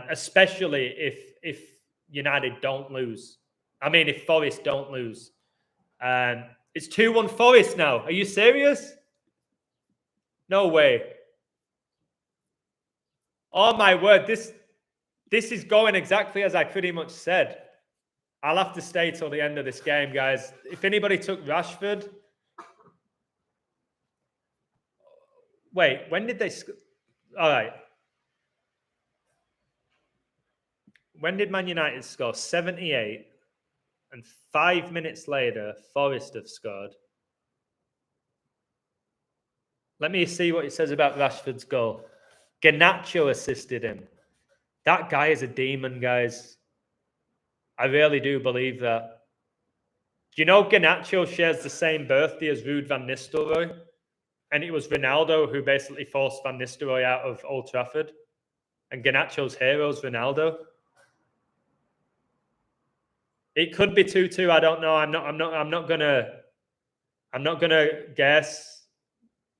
Especially if United don't lose. I mean, if Forest don't lose. It's 2-1 Forest now. Are you serious? No way. Oh my word, this is going exactly as I pretty much said. I'll have to stay till the end of this game, guys. If anybody took Rashford... Wait, when did they... All right. When did Man United score? 78. And 5 minutes later, Forest have scored. Let me see what it says about Rashford's goal. Garnacho assisted him. That guy is a demon, guys. I really do believe that. Do you know Garnacho shares the same birthday as Ruud van Nistelrooy? And it was Ronaldo who basically forced Van Nistelrooy out of Old Trafford. And Garnacho's hero is Ronaldo. It could be 2-2. I don't know. I'm not gonna guess.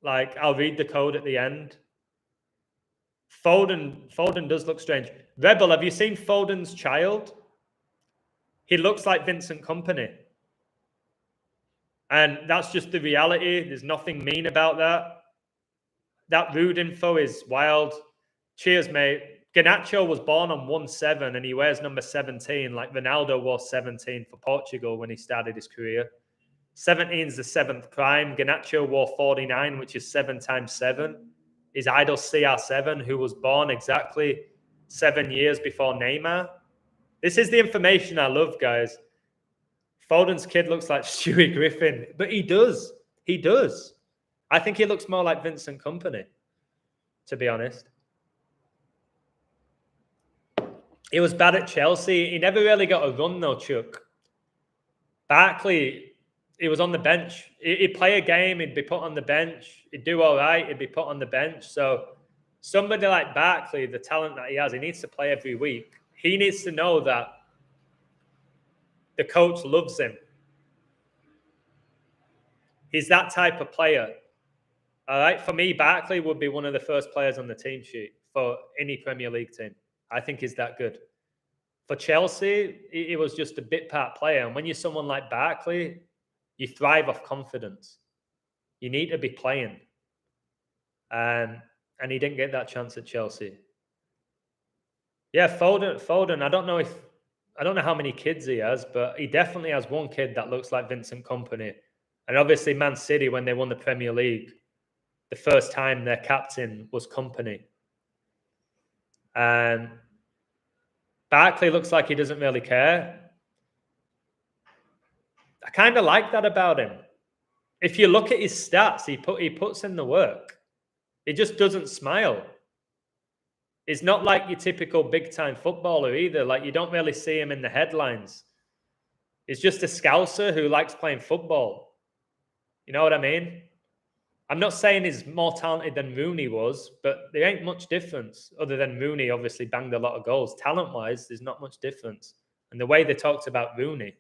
Like, I'll read the code at the end. Foden does look strange. Rebel, have you seen Foden's child? He looks like Vincent Kompany. And that's just the reality. There's nothing mean about that. That rude info is wild. Cheers, mate. Garnacho was born on 1-7 and he wears number 17, like Ronaldo wore 17 for Portugal when he started his career. 17 is the 7th prime. Garnacho wore 49, which is 7 times 7. His idol CR7, who was born exactly 7 years before Neymar. This is the information I love, guys. Foden's kid looks like Stewie Griffin, but he does. He does. I think he looks more like Vincent Kompany, to be honest. He was bad at Chelsea. He never really got a run, though, Chuck. Barkley, he was on the bench. He'd play a game, he'd be put on the bench. He'd do all right, he'd be put on the bench. So somebody like Barkley, the talent that he has, he needs to play every week. He needs to know that the coach loves him. He's that type of player. All right, for me, Barkley would be one of the first players on the team sheet for any Premier League team. I think he's that good. For Chelsea, he was just a bit part player. And when you're someone like Barkley, you thrive off confidence. You need to be playing. And he didn't get that chance at Chelsea. Yeah, Foden, I don't know how many kids he has, but he definitely has one kid that looks like Vincent Kompany. And obviously Man City, when they won the Premier League, the first time their captain was Kompany. And Barkley looks like he doesn't really care. I kind of like that about him. If you look at his stats, he puts in the work. He just doesn't smile. He's not like your typical big-time footballer either. Like, you don't really see him in the headlines. He's just a Scouser who likes playing football. You know what I mean? I'm not saying he's more talented than Rooney was, but there ain't much difference other than Rooney obviously banged a lot of goals. Talent-wise, there's not much difference. And the way they talked about Rooney,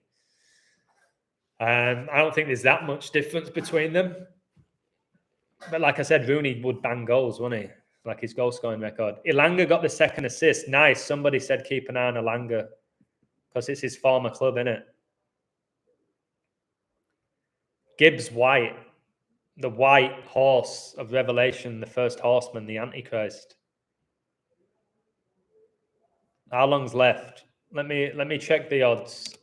I don't think there's that much difference between them. But like I said, Rooney would bang goals, wouldn't he? Like his goal-scoring record. Elanga got the second assist. Nice. Somebody said keep an eye on Elanga because it's his former club, innit? Gibbs White. The white horse of Revelation, the first horseman, the Antichrist. How long's left? Let me check the odds.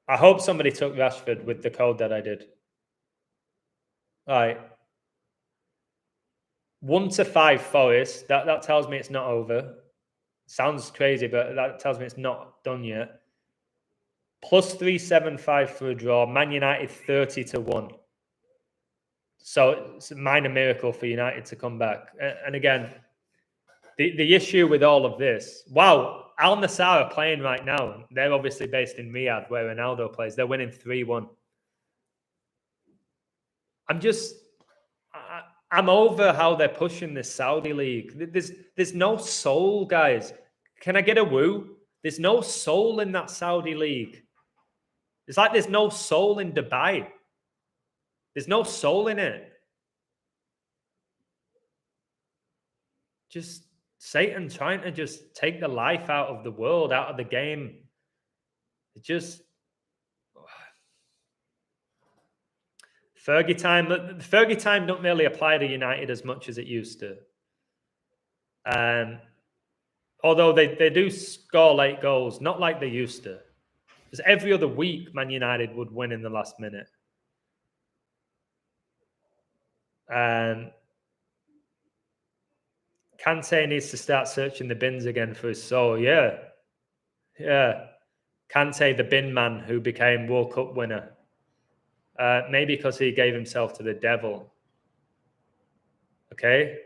I hope somebody took Rashford with the code that I did. All right. 1-5 Forest. That tells me it's not over. Sounds crazy, but that tells me it's not done yet. Plus 375 for a draw. Man United 30-1. So it's a minor miracle for United to come back. And again, the issue with all of this, wow, Al Nassr are playing right now. They're obviously based in Riyadh where Ronaldo plays. They're winning 3-1. I'm over how they're pushing this Saudi league. There's no soul, guys. Can I get a woo? There's no soul in that Saudi league. It's like there's no soul in Dubai. There's no soul in it. Just Satan trying to just take the life out of the world, out of the game. It just Fergie time don't really apply to United as much as it used to. Although they do score late goals, not like they used to. Because every other week, Man United would win in the last minute. Kante needs to start searching the bins again for his soul. Yeah. Kante, the bin man who became World Cup winner. Maybe because he gave himself to the devil. Okay?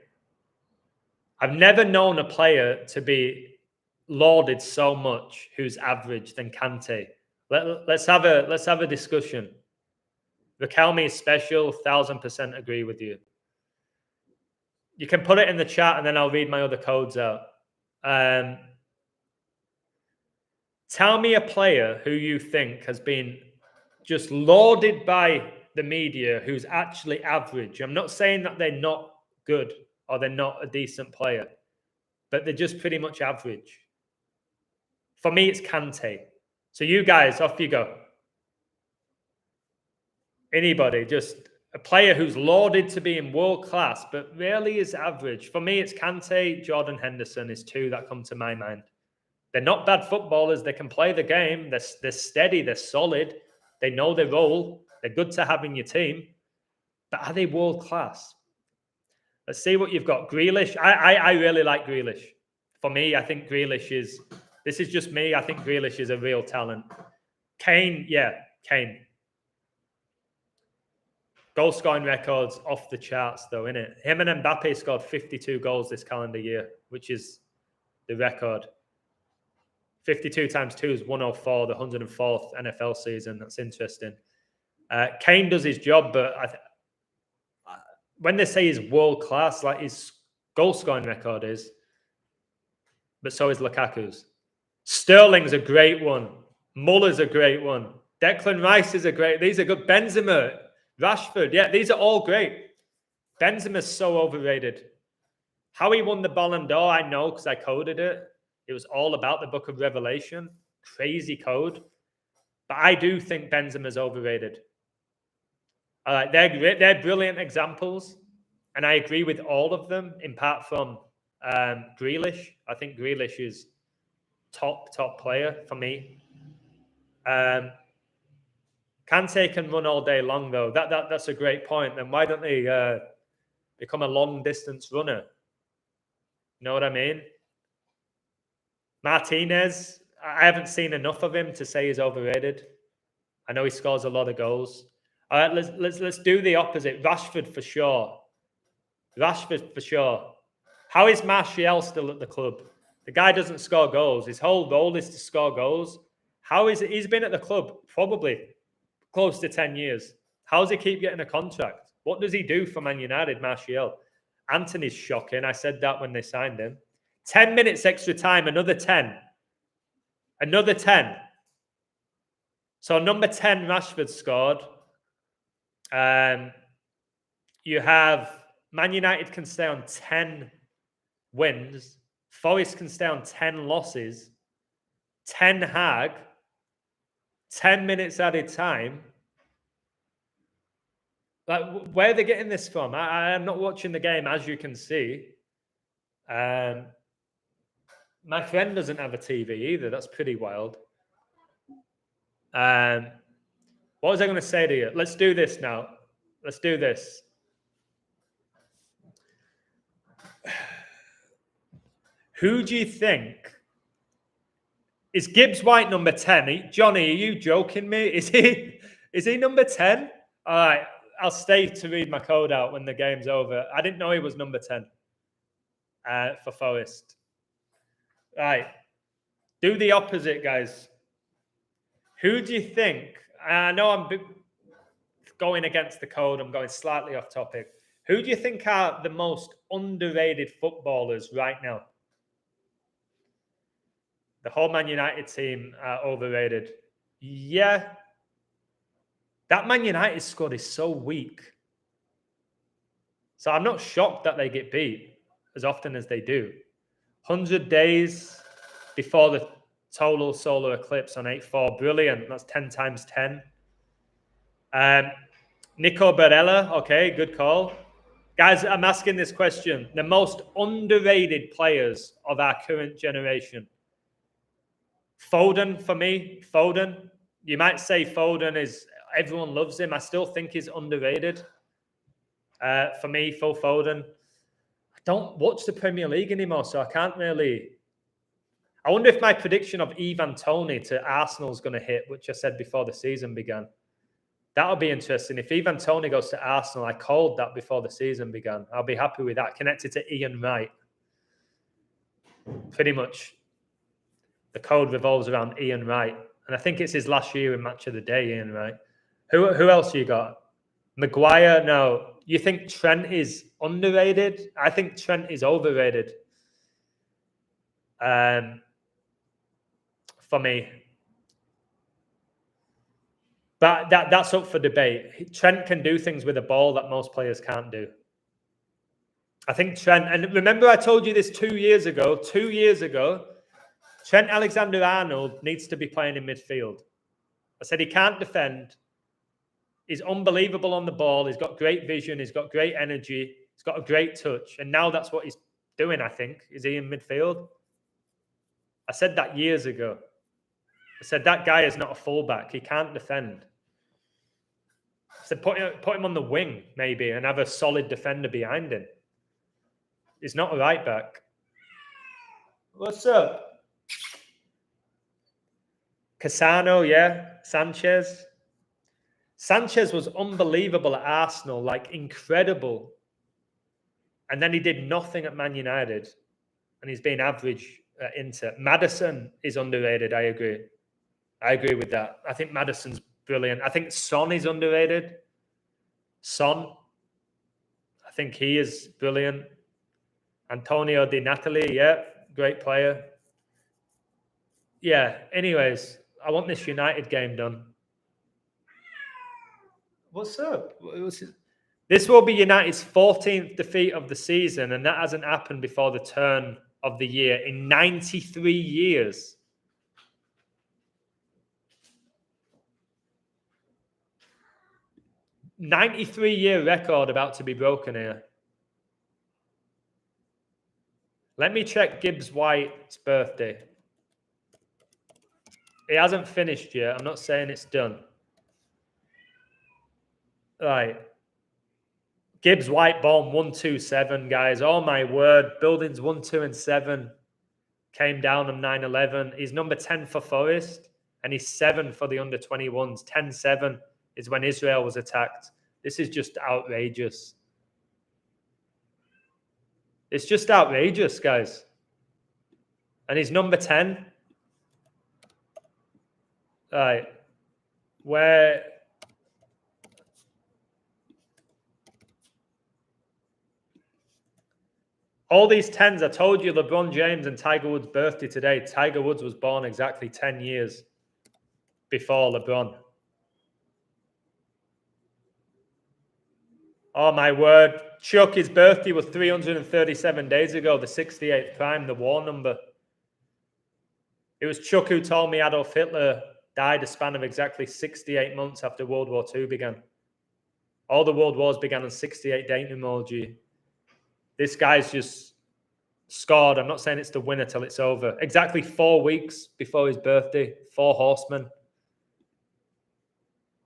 I've never known a player to be lauded so much who's average than Kante. Let's have a discussion. Raquelme is special. 1,000% agree with you. You can put it in the chat and then I'll read my other codes out. Tell me a player who you think has been just lauded by the media who's actually average. I'm not saying that they're not good or they're not a decent player, but they're just pretty much average. For me, it's Kante. So you guys, off you go. Anybody, just a player who's lauded to be in world class, but really is average. For me, it's Kante, Jordan Henderson is two that come to my mind. They're not bad footballers. They can play the game. They're steady. They're solid. They know their role. They're good to have in your team. But are they world class? Let's see what you've got. Grealish. I really like Grealish. For me, I think Grealish is... This is just me. I think Grealish is a real talent. Kane, yeah, Kane. Goal scoring records off the charts, though, innit? Him and Mbappe scored 52 goals this calendar year, which is the record. 52 times 2 is 104, the 104th NFL season. That's interesting. Kane does his job, but when they say he's world class, like his goal scoring record is, but so is Lukaku's. Sterling's a great one. Muller's a great one. Declan Rice is a great. These are good. Benzema, Rashford, yeah, these are all great. Benzema's so overrated. How he won the Ballon d'Or, I know because I coded it. It was all about the Book of Revelation. Crazy code. But I do think Benzema's overrated. They're brilliant examples. And I agree with all of them, in part from Grealish. I think Grealish is top player for me. Kante can run all day long, though. That's a great point. Then why don't they become a long-distance runner? You know what I mean? Martinez, I haven't seen enough of him to say he's overrated. I know he scores a lot of goals. All right, let's do the opposite. Rashford for sure. Rashford for sure. How is Martial still at the club? The guy doesn't score goals. His whole role is to score goals. How is it? He's been at the club probably close to 10 years. How does he keep getting a contract? What does he do for Man United, Martial? Anthony's shocking. I said that when they signed him. 10 minutes extra time, another 10. Another 10. So number 10, Rashford scored. You have Man United can stay on 10 wins. Forest can stay on 10 losses. 10 Hag. 10 minutes added time. Like, where are they getting this from? I'm not watching the game, as you can see. My friend doesn't have a TV either. That's pretty wild. What was I going to say to you? Let's do this now. Let's do this. Who do you think is Gibbs White number 10? Johnny, are you joking me? Is he number 10? All right, I'll stay to read my code out when the game's over. I didn't know he was number 10 for Forest. Right. Do the opposite, guys. Who do you think? I know I'm going against the code. I'm going slightly off topic. Who do you think are the most underrated footballers right now? The whole Man United team are overrated. Yeah. That Man United squad is so weak. So I'm not shocked that they get beat as often as they do. 100 days before the total solar eclipse on 8-4. Brilliant. That's 10 times 10. Nico Barella. Okay, good call. Guys, I'm asking this question. The most underrated players of our current generation. Foden for me. Foden. You might say Foden is, everyone loves him. I still think he's underrated. For me, Phil Foden. I don't watch the Premier League anymore, so I can't really. I wonder if my prediction of Ivan Toney to Arsenal is going to hit, which I said before the season began. That'll be interesting. If Ivan Toney goes to Arsenal, I called that before the season began. I'll be happy with that. Connected to Ian Wright. Pretty much the code revolves around Ian Wright. And I think it's his last year in Match of the Day, Ian Wright. Who else you got? Maguire? No. You think Trent is underrated? I think Trent is overrated. For me. But that's up for debate. Trent can do things with a ball that most players can't do. I think Trent, and remember I told you this 2 years ago, Trent Alexander-Arnold needs to be playing in midfield. I said he can't defend. He's unbelievable on the ball. He's got great vision. He's got great energy. He's got a great touch. And now that's what he's doing, I think. Is he in midfield? I said that years ago. I said that guy is not a fullback. He can't defend. I said put him on the wing, maybe, and have a solid defender behind him. He's not a right back. What's up? Casano, yeah. Sanchez. Sanchez was unbelievable at Arsenal, like incredible. And then he did nothing at Man United. And he's been average at Inter. Maddison is underrated, I agree. I agree with that. I think Maddison's brilliant. I think Son is underrated. Son. I think he is brilliant. Antonio Di Natale, yeah, great player. Yeah, anyways, I want this United game done. What's up? This will be United's 14th defeat of the season, and that hasn't happened before the turn of the year in 93 years. A 93-year record about to be broken here. Let me check Gibbs White's birthday. It hasn't finished yet. I'm not saying it's done. Right. Gibbs White born 127, guys. Oh my word. Buildings 1, 2, and 7 came down on 9/11. He's number 10 for Forest, and he's 7 for the under-21s. 10-7 is when Israel was attacked. This is just outrageous. It's just outrageous, guys. And he's number 10. Right. Where... all these 10s, I told you LeBron James and Tiger Woods' birthday today. Tiger Woods was born exactly 10 years before LeBron. Oh, my word. Chuck, his birthday was 337 days ago, the 68th prime, the war number. It was Chuck who told me Adolf Hitler died a span of exactly 68 months after World War II began. All the world wars began on 68 day numerology. This guy's just scored. I'm not saying it's the winner till it's over. Exactly 4 weeks before his birthday. 4 horsemen.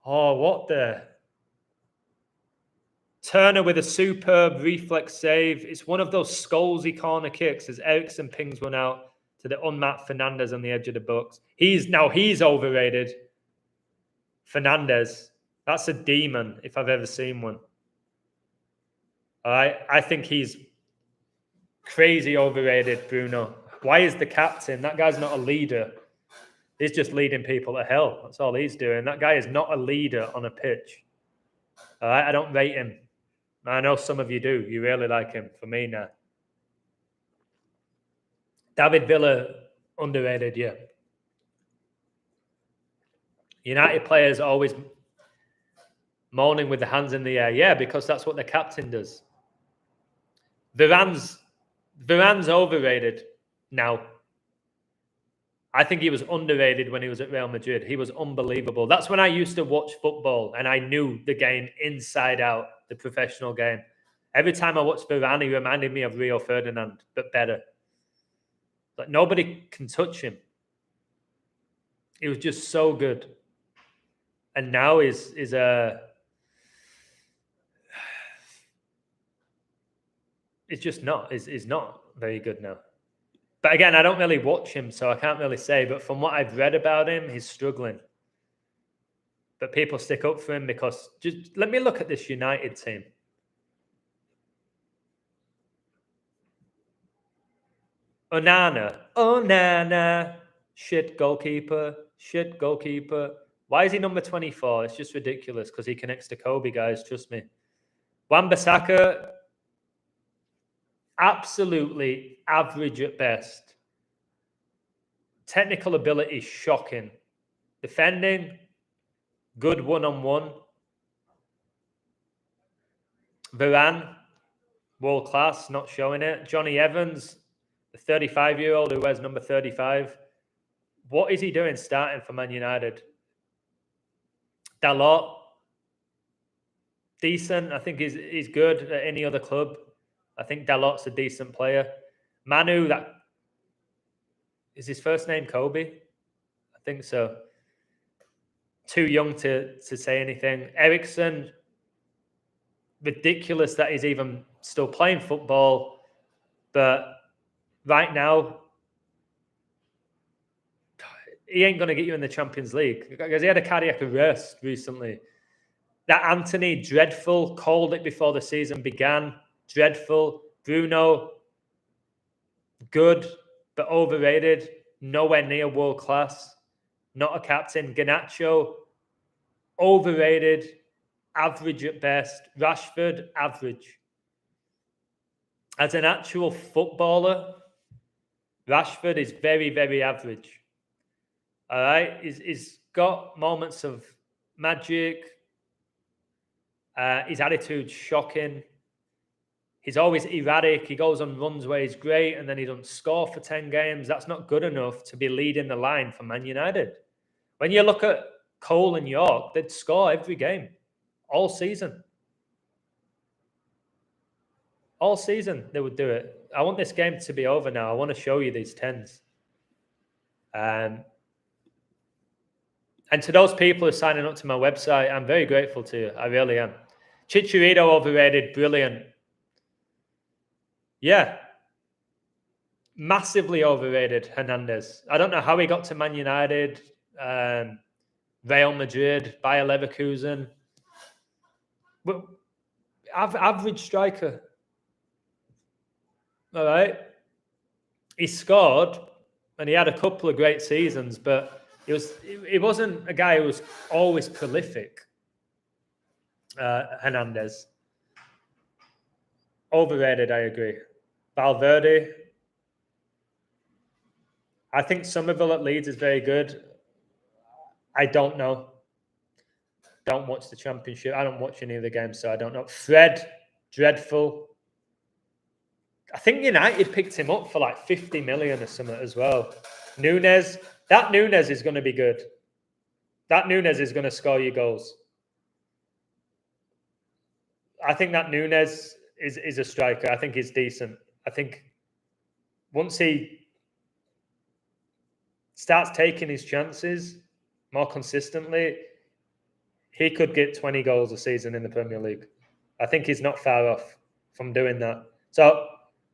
Oh, what the... Turner with a superb reflex save. It's one of those Scholesy corner kicks as Eriksson pings one out to the unmapped Fernandez on the edge of the box. He's overrated. Fernandez. That's a demon if I've ever seen one. All right. I think he's crazy overrated, Bruno. Why is the captain? That guy's not a leader. He's just leading people to hell. That's all he's doing. That guy is not a leader on a pitch. All right. I don't rate him. I know some of you do. You really like him. For me, now. David Villa, underrated, yeah. United players always moaning with the hands in the air. Yeah, because that's what the captain does. Varane's overrated now. I think he was underrated when he was at Real Madrid. He was unbelievable. That's when I used to watch football and I knew the game inside out, the professional game. Every time I watched Varane, he reminded me of Rio Ferdinand, but better. Like nobody can touch him. He was just so good. And now is it's just not is not very good now. But again, I don't really watch him, so I can't really say. But from what I've read about him, he's struggling. But people stick up for him because just let me look at this United team. Onana, shit goalkeeper. Why is he number 24? It's just ridiculous because he connects to Kobe, guys. Trust me. Wan-Bissaka, absolutely average at best. Technical ability, shocking. Defending, good one-on-one. Varane, world class, not showing it. Johnny Evans, the 35-year-old who wears number 35. What is he doing starting for Man United? Dalot, decent. I think he's good at any other club. I think Dalot's a decent player. Manu, that is his first name Kobe? I think so. Too young to say anything. Ericsson, ridiculous that he's even still playing football. But right now, he ain't going to get you in the Champions League because he had a cardiac arrest recently. That Anthony, dreadful, called it before the season began. Dreadful. Bruno, good, but overrated. Nowhere near world class. Not a captain. Garnacho, overrated. Average at best. Rashford, average. As an actual footballer, Rashford is very, very average. All right? He's got moments of magic. His attitude's shocking. He's always erratic. He goes on runs where he's great and then he doesn't score for 10 games. That's not good enough to be leading the line for Man United. When you look at Cole and York, they'd score every game, all season. All season, they would do it. I want this game to be over now. I want to show you these 10s. And to those people who are signing up to my website, I'm very grateful to you. I really am. Chicharito overrated, brilliant. Yeah. Massively overrated, Hernandez. I don't know how he got to Man United, Real Madrid, Bayer Leverkusen. But average striker. All right. He scored and he had a couple of great seasons, but he wasn't a guy who was always prolific. Hernandez. Overrated, I agree. Valverde. I think Somerville at Leeds is very good. I don't know. Don't watch the Championship. I don't watch any of the games, so I don't know. Fred, dreadful. I think United picked him up for like 50 million or something as well. Nunes. That Nunes is going to be good. That Nunes is going to score you goals. I think that Nunes is a striker. I think he's decent. I think once he starts taking his chances more consistently, he could get 20 goals a season in the Premier League. I think he's not far off from doing that. So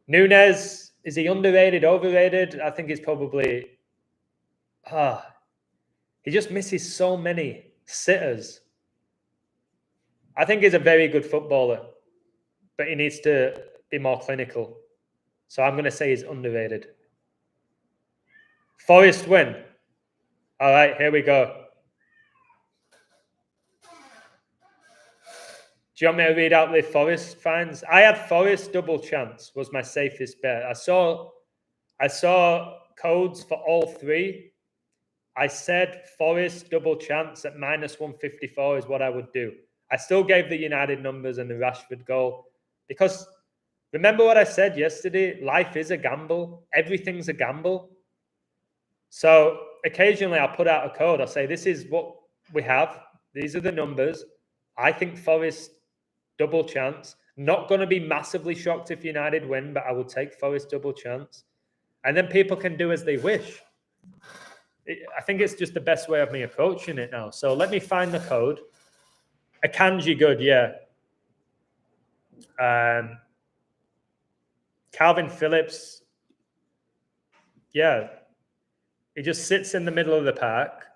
Nunes, is he underrated, overrated? I think he's probably... he just misses so many sitters. I think he's a very good footballer, but he needs to be more clinical. So I'm going to say he's underrated. Forest win. All right, here we go. Do you want me to read out the Forest finds? I had Forest double chance was my safest bet. I saw codes for all three. I said Forest double chance at -154 is what I would do. I still gave the United numbers and the Rashford goal because remember what I said yesterday? Life is a gamble. Everything's a gamble. So occasionally I'll put out a code. I'll say, this is what we have. These are the numbers. I think Forest double chance. Not going to be massively shocked if United win, but I will take Forest double chance. And then people can do as they wish. I think it's just the best way of me approaching it now. So let me find the code. Akanji good, yeah. Calvin Phillips, yeah. He just sits in the middle of the park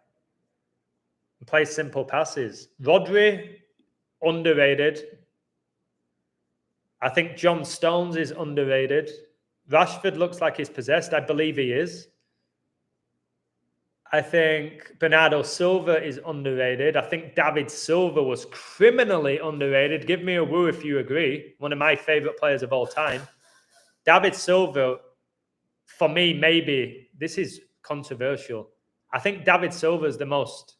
and plays simple passes. Rodri, underrated. I think John Stones is underrated. Rashford looks like he's possessed. I believe he is. I think Bernardo Silva is underrated. I think David Silva was criminally underrated. Give me a woo if you agree. One of my favorite players of all time. David Silva, for me, maybe, this is controversial. I think David Silva is the most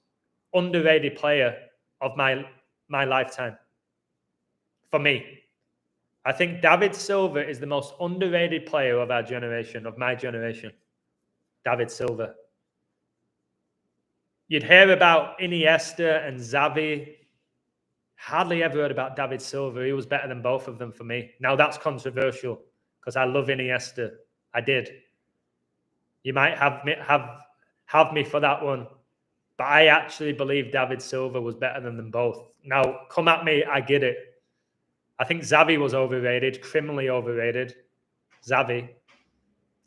underrated player of my lifetime. For me. I think David Silva is the most underrated player of our generation, of my generation. David Silva. You'd hear about Iniesta and Xavi. Hardly ever heard about David Silva. He was better than both of them for me. Now that's controversial because I love Iniesta. I did. You might have me for that one. But I actually believe David Silva was better than them both. Now, come at me, I get it. I think Xavi was overrated, criminally overrated. Xavi. I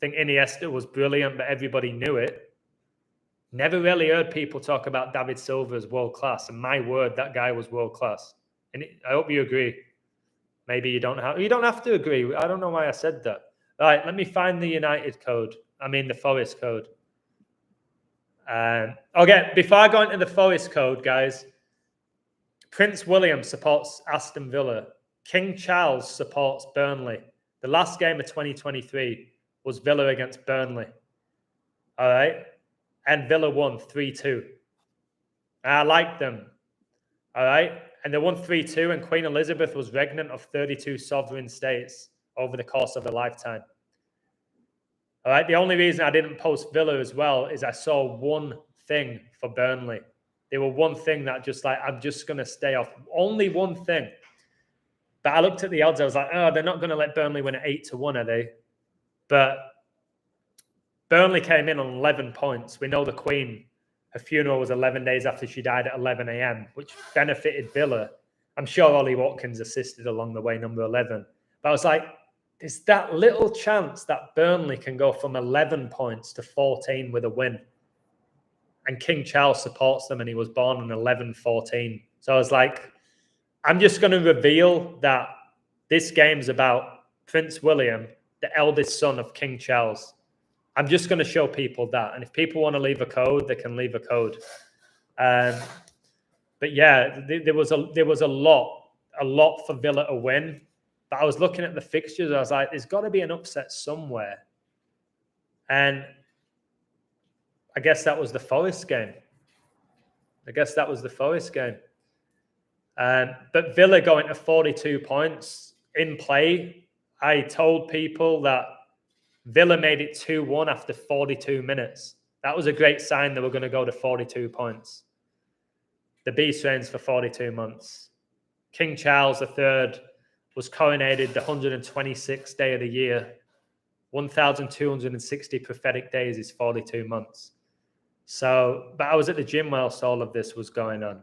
think Iniesta was brilliant, but everybody knew it. Never really heard people talk about David Silva as world class. And my word, that guy was world class. And I hope you agree. Maybe you don't have to agree. I don't know why I said that. All right, let me find the United code. I mean the Forest code. Okay, before I go into the Forest code, guys, Prince William supports Aston Villa. King Charles supports Burnley. The last game of 2023 was Villa against Burnley. All right? And Villa won 3-2. I like them. All right? And they won 3-2, and Queen Elizabeth was regnant of 32 sovereign states over the course of her lifetime. All right? The only reason I didn't post Villa as well is I saw one thing for Burnley. There were one thing that just like, I'm just going to stay off. Only one thing. But I looked at the odds. I was like, oh, they're not going to let Burnley win at 8-1, are they? But Burnley came in on 11 points. We know the Queen, her funeral was 11 days after she died at 11 a.m., which benefited Villa. I'm sure Ollie Watkins assisted along the way, number 11. But I was like, there's that little chance that Burnley can go from 11 points to 14 with a win. And King Charles supports them, and he was born on 11-14. So I was like, I'm just going to reveal that this game's about Prince William, the eldest son of King Charles. I'm just going to show people that. And if people want to leave a code, they can leave a code. But yeah, there was a lot for Villa to win. But I was looking at the fixtures. I was like, there's got to be an upset somewhere. And I guess that was the Forest game. But Villa going to 42 points in play. I told people that Villa made it 2-1 after 42 minutes. That was a great sign they were going to go to 42 points. The beast reigns for 42 months. King Charles III was coronated the 126th day of the year. 1,260 prophetic days is 42 months. So, but I was at the gym whilst all of this was going on.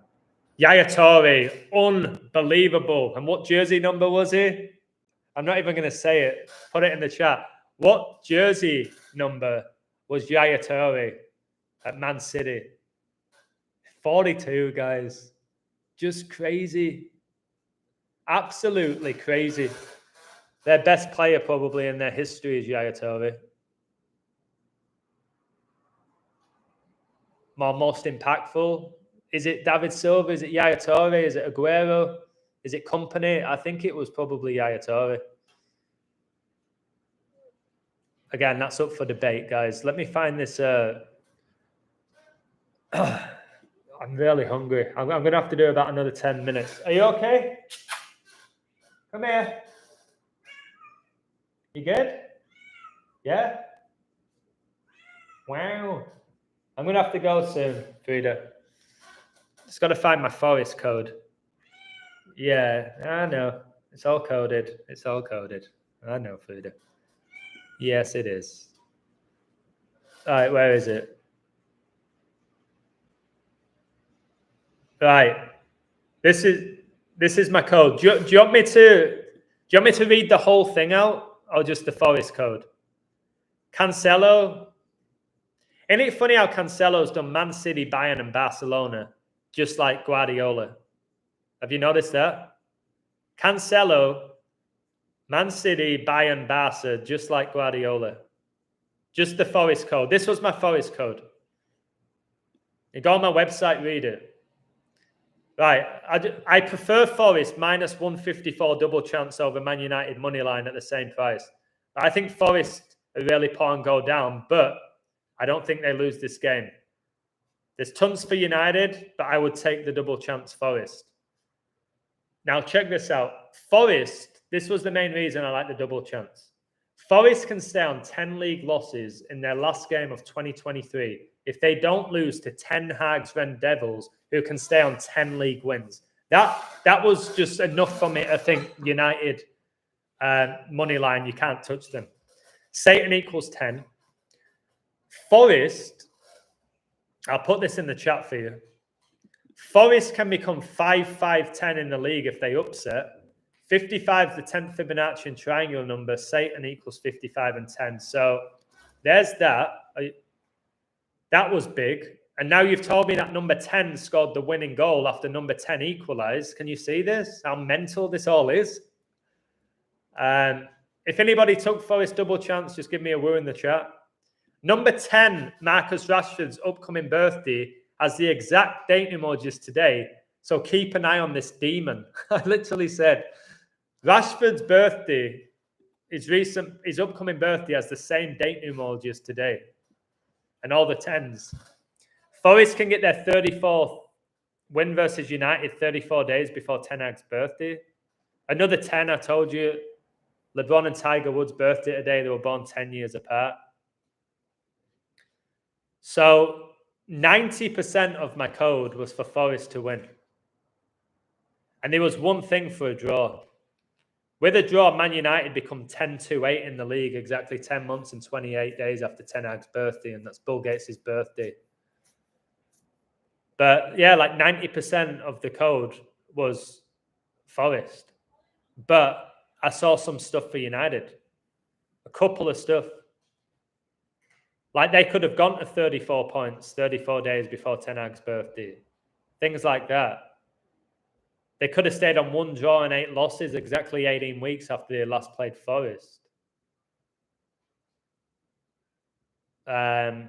Yaya Toure, unbelievable. And what jersey number was he? I'm not even going to say it. Put it in the chat. What jersey number was Yaya Toure at Man City? 42, guys. Just crazy. Absolutely crazy. Their best player probably in their history is Yaya Toure. Most impactful. Is it David Silva? Is it Yaya Toure? Is it Aguero? Is it company? I think it was probably Yaya Toure. Again, that's up for debate, guys. Let me find this. I'm really hungry. I'm going to have to do about another 10 minutes. Are you okay? Come here. You good? Yeah? Wow. I'm going to have to go soon, Frida. Just got to find my forest code. Yeah, I know. It's all coded. It's all coded. I know, Frida. Yes, it is. All right, where is it? Right. This is my code. Do you want me to read the whole thing out or just the forest code? Cancelo. Isn't it funny how Cancelo's done Man City, Bayern, and Barcelona, just like Guardiola? Have you noticed that? Cancelo, Man City, Bayern, Barca, just like Guardiola. Just the forest code. This was my forest code. You go on my website, read it. Right, I prefer Forest minus 154 double chance over Man United money line at the same price. I think Forest are really poor and go down, but I don't think they lose this game. There's tons for United, but I would take the double chance Forest. Now check this out. Forest, this was the main reason I like the double chance. Forest can stay on 10 league losses in their last game of 2023 if they don't lose to Ten Hag's Red Devils, who can stay on 10 league wins. That was just enough for me to think United money line, you can't touch them. Satan equals 10. Forest, I'll put this in the chat for you. Forest can become 5-5-10 in the league if they upset. 55 is the 10th Fibonacci and triangle number. Satan equals 55 and 10. So there's that. That was big. And now you've told me that number 10 scored the winning goal after number 10 equalized. Can you see this? How mental this all is? If anybody took Forest double chance, just give me a woo in the chat. Number 10, Marcus Rashford's upcoming birthday, has the exact date emojis today. So keep an eye on this demon. I literally said, Rashford's birthday, his upcoming birthday has the same date emojis today. And all the 10s. Forest can get their 34th win versus United 34 days before Ten Hag's birthday. Another 10, I told you, LeBron and Tiger Woods' birthday today. They were born 10 years apart. So 90% of my code was for Forest to win. And there was one thing for a draw. With a draw, Man United become 10-8 in the league, exactly 10 months and 28 days after Ten Hag's birthday, and that's Bill Gates' birthday. But yeah, like 90% of the code was Forest. But I saw some stuff for United. A couple of stuff. Like they could have gone to 34 points 34 days before Ten Hag's birthday. Things like that. They could have stayed on 1 draw and 8 losses exactly 18 weeks after they last played Forest. But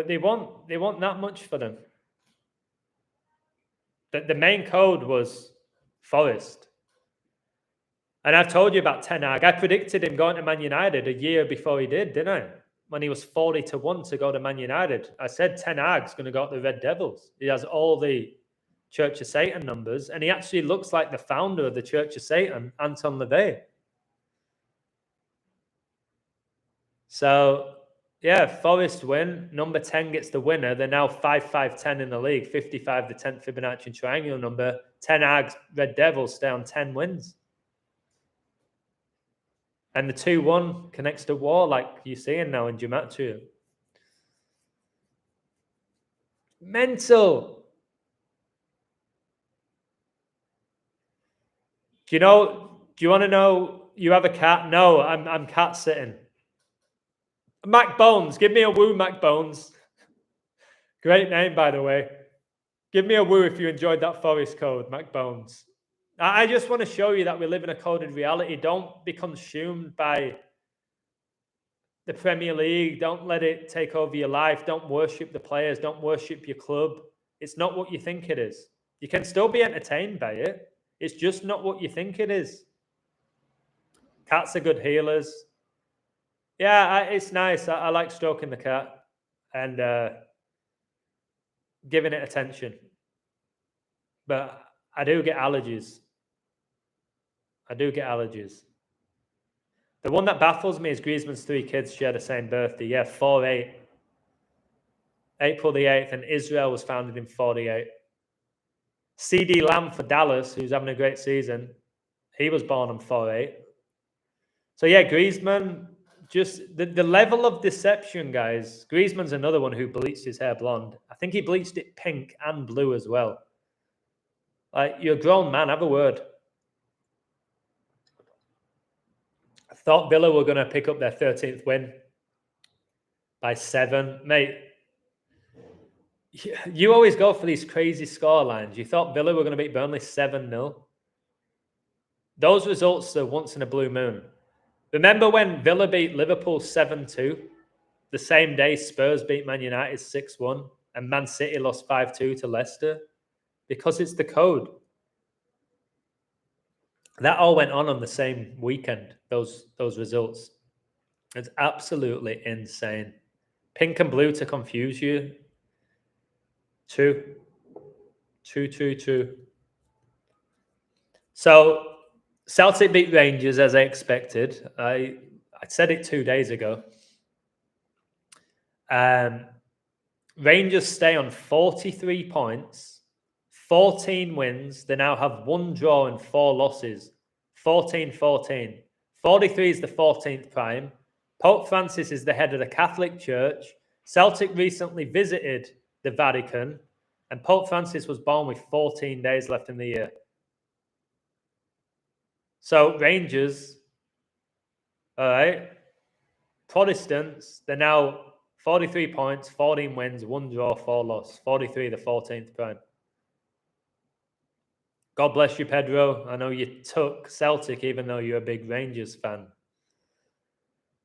they want that much for them. The main code was Forest. And I've told you about Ten Hag. I predicted him going to Man United a year before he did, didn't I? When he was 40-1 to go to Man United. I said Ten Hag's going to go to the Red Devils. He has all the Church of Satan numbers, and he actually looks like the founder of the Church of Satan, Anton LaVey. So, yeah, Forest win. Number 10 gets the winner. They're now 5-5-10 in the league. 55, the 10th Fibonacci triangle number. Ten Hag's Red Devils stay on 10 wins. And the 2-1 connects to war like you're seeing now in Gematria. Mental. Do you want to know you have a cat? No, I'm cat sitting. Mac Bones, give me a woo, Mac Bones. Great name, by the way. Give me a woo if you enjoyed that Forest code, Mac Bones. I just want to show you that we live in a coded reality. Don't be consumed by the Premier League. Don't let it take over your life. Don't worship the players. Don't worship your club. It's not what you think it is. You can still be entertained by it. It's just not what you think it is. Cats are good healers. Yeah, it's nice. I like stroking the cat and giving it attention. But I do get allergies. The one that baffles me is Griezmann's 3 kids share the same birthday. Yeah, 4/8. April the 8th, and Israel was founded in 48. CD Lamb for Dallas, who's having a great season, he was born on 4/8. So yeah, Griezmann, just the level of deception, guys. Griezmann's another one who bleached his hair blonde. I think he bleached it pink and blue as well. Like, you're a grown man, have a word. I thought Villa were going to pick up their 13th win by 7. Mate, you always go for these crazy score lines. You thought Villa were going to beat Burnley 7-0. Those results are once in a blue moon. Remember when Villa beat Liverpool 7-2? The same day Spurs beat Man United 6-1 and Man City lost 5-2 to Leicester? Because it's the code. That all went on the same weekend, those results. It's absolutely insane. Pink and blue to confuse you. True. So Celtic beat Rangers as I expected. I said it 2 days ago. Rangers stay on 43 points, 14 wins. They now have 1 draw and 4 losses. 14-14. 43 is the 14th prime. Pope Francis is the head of the Catholic Church. Celtic recently visited the Vatican, and Pope Francis was born with 14 days left in the year. So Rangers, all right, Protestants, they're now 43 points, 14 wins, 1 draw, 4 loss. 43, the 14th prime. God bless you, Pedro. I know you took Celtic, even though you're a big Rangers fan.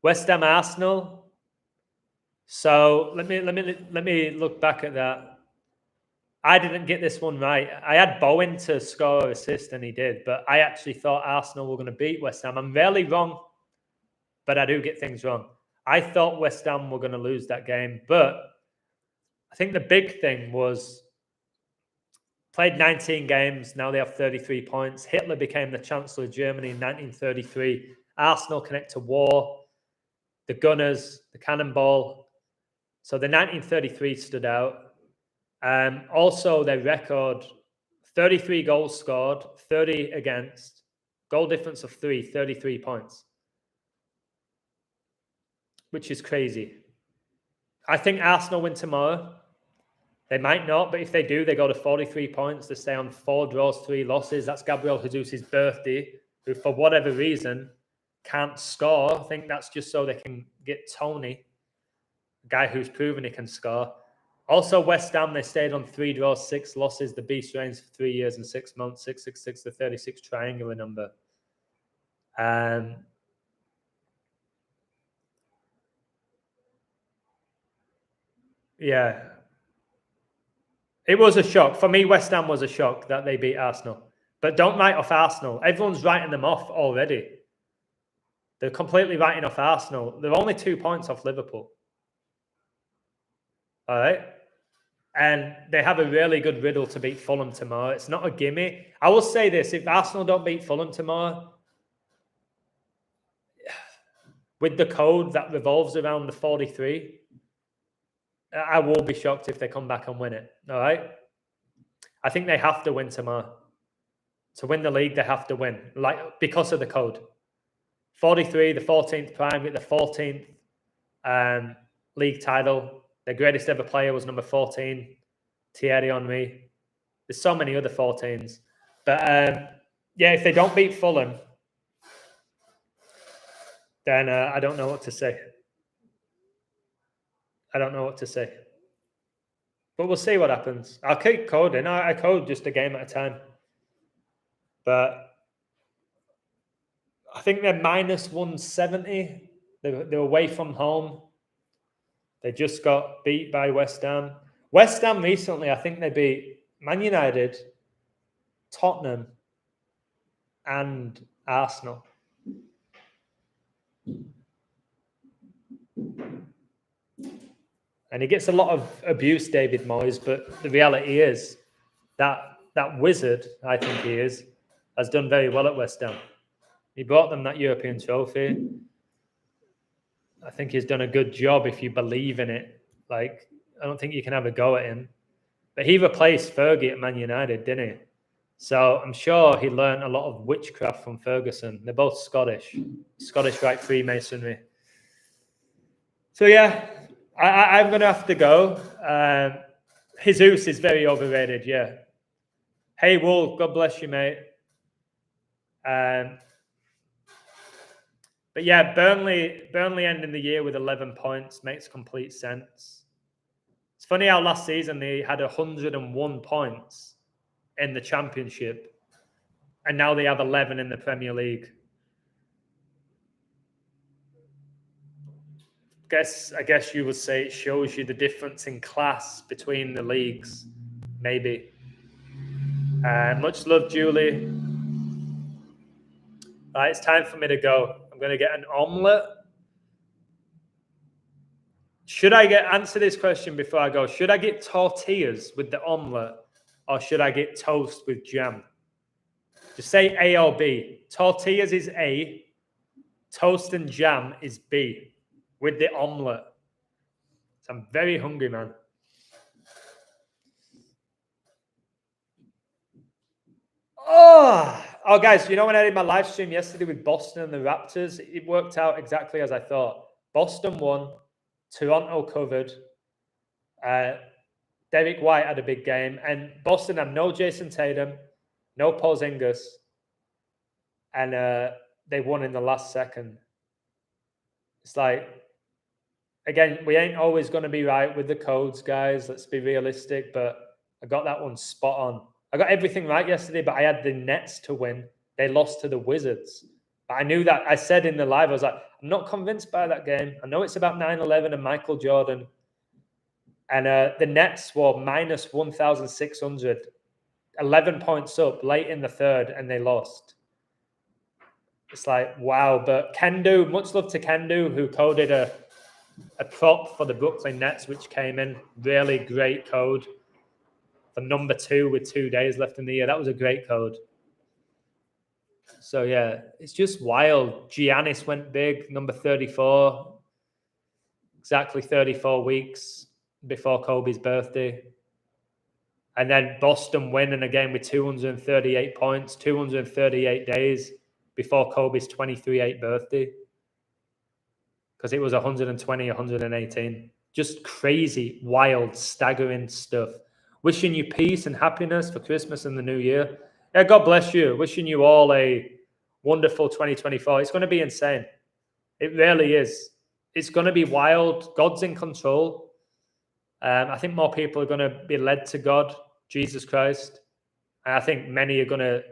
West Ham Arsenal. So let me look back at that. I didn't get this one right. I had Bowen to score or assist, and he did. But I actually thought Arsenal were going to beat West Ham. I'm rarely wrong, but I do get things wrong. I thought West Ham were going to lose that game. But I think the big thing was played 19 games. Now they have 33 points. Hitler became the Chancellor of Germany in 1933. Arsenal connect to war. The Gunners, the Cannonball. So the 1933 stood out. Also, their record, 33 goals scored, 30 against, goal difference of 33 points, which is crazy. I think Arsenal win tomorrow. They might not, but if they do, they go to 43 points. They stay on 4 draws, 3 losses. That's Gabriel Jesus' birthday, who, for whatever reason, can't score. I think that's just so they can get Tony, a guy who's proven he can score. Also, West Ham, they stayed on 3 draws, 6 losses. The Beast reigns for 3 years and 6 months. 666, the 36 triangular number. Yeah. It was a shock. For me, West Ham was a shock that they beat Arsenal. But don't write off Arsenal. Everyone's writing them off already. They're completely writing off Arsenal. They're only 2 points off Liverpool. All right? And they have a really good riddle to beat Fulham tomorrow. It's not a gimme. I will say this. If Arsenal don't beat Fulham tomorrow, with the code that revolves around the 43, I will be shocked if they come back and win it. All right? I think they have to win tomorrow. To win the league, they have to win, because of the code. 43, the 14th prime, get the 14th league title. Their greatest ever player was number 14, Thierry Henry. There's so many other 14s. But yeah, if they don't beat Fulham, then I don't know what to say. But we'll see what happens. I'll keep coding. I code just a game at a time. But I think they're minus 170. They're away from home. They just got beat by West Ham. West Ham recently, I think they beat Man United, Tottenham, and Arsenal. And he gets a lot of abuse, David Moyes, but the reality is that wizard, I think he is, has done very well at West Ham. He brought them that European trophy. I think he's done a good job if you believe in it. Like, I don't think you can have a go at him. But he replaced Fergie at Man United, didn't he? So I'm sure he learned a lot of witchcraft from Ferguson. They're both Scottish Rite Freemasonry. So yeah, I'm going to have to go. Jesus is very overrated, yeah. Hey, Wool, God bless you, mate. But yeah, Burnley ending the year with 11 points makes complete sense. It's funny how last season they had 101 points in the Championship, and now they have 11 in the Premier League. I guess you would say it shows you the difference in class between the leagues, maybe. Much love, Julie. All right, it's time for me to go. I'm going to get an omelette. Should I answer this question before I go? Should I get tortillas with the omelette, or should I get toast with jam? Just say A or B. Tortillas is A. Toast and jam is B with the omelette. So I'm very hungry, man. Oh, guys, you know when I did my live stream yesterday with Boston and the Raptors, it worked out exactly as I thought. Boston won. Toronto covered. Derek White had a big game. And Boston had no Jason Tatum, no Porzingis. And they won in the last second. It's like, again, we ain't always going to be right with the codes, guys. Let's be realistic. But I got that one spot on. I got everything right yesterday, but I had the Nets to win. They lost to the Wizards. But I knew that. I said in the live, I was like, I'm not convinced by that game. I know it's about 9/11 and Michael Jordan. And the Nets were minus 1,600, 11 points up late in the third, and they lost. It's like, wow. But Kendo, much love to Kendo, who coded a prop for the Brooklyn Nets, which came in. Really great code. For number 2 with 2 days left in the year. That was a great code. So, yeah, it's just wild. Giannis went big, number 34. Exactly 34 weeks before Kobe's birthday. And then Boston winning again with 238 points, 238 days before Kobe's 23-8 birthday. Because it was 120, 118. Just crazy, wild, staggering stuff. Wishing you peace and happiness for Christmas and the New Year. Yeah, God bless you. Wishing you all a wonderful 2024. It's going to be insane. It really is. It's going to be wild. God's in control. I think more people are going to be led to God, Jesus Christ. And I think many are going to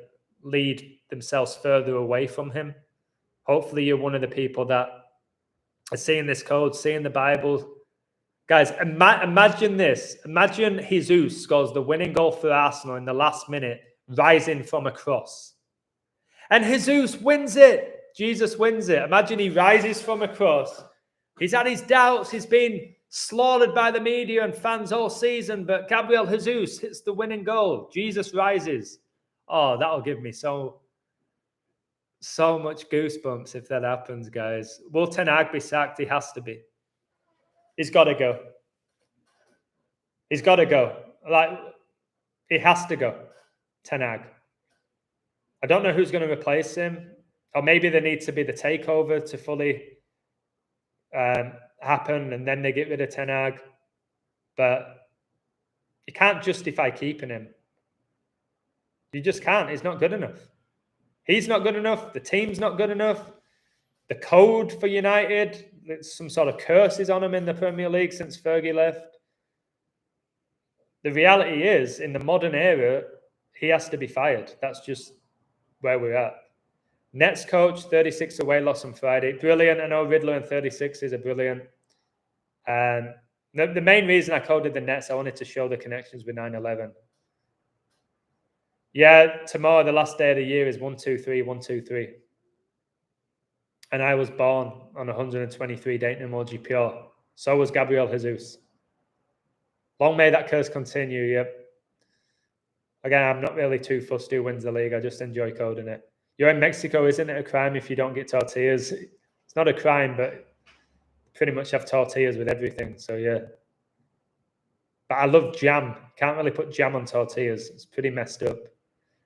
lead themselves further away from him. Hopefully you're one of the people that are seeing this code, seeing the Bible. Guys, imagine this. Imagine Jesus scores the winning goal for Arsenal in the last minute, rising from a cross. And Jesus wins it. Jesus wins it. Imagine he rises from a cross. He's had his doubts. He's been slaughtered by the media and fans all season, but Gabriel Jesus hits the winning goal. Jesus rises. Oh, that'll give me so much goosebumps if that happens, guys. Will Ten Hag be sacked? He has to be. He's got to go. He's got to go. Like, he has to go. Ten Hag. I don't know who's going to replace him. Or maybe there needs to be the takeover to fully happen, and then they get rid of Ten Hag. But you can't justify keeping him. You just can't. He's not good enough. He's not good enough. The team's not good enough. The code for United, there's some sort of curses on him in the Premier League since Fergie left. The reality is, in the modern era, he has to be fired. That's just where we're at. Nets coach, 36 away loss on Friday. Brilliant. I know Riddler and 36 is a brilliant. The main reason I coded the Nets, I wanted to show the connections with 9/11. Yeah, tomorrow, the last day of the year, is 123, 123. And I was born on 123 dating emoji pure. So was Gabriel Jesus. Long may that curse continue. Yep. Again, I'm not really too fussed who wins the league. I just enjoy coding it. You're in Mexico, isn't it a crime if you don't get tortillas? It's not a crime, but pretty much have tortillas with everything. So yeah. But I love jam. Can't really put jam on tortillas. It's pretty messed up.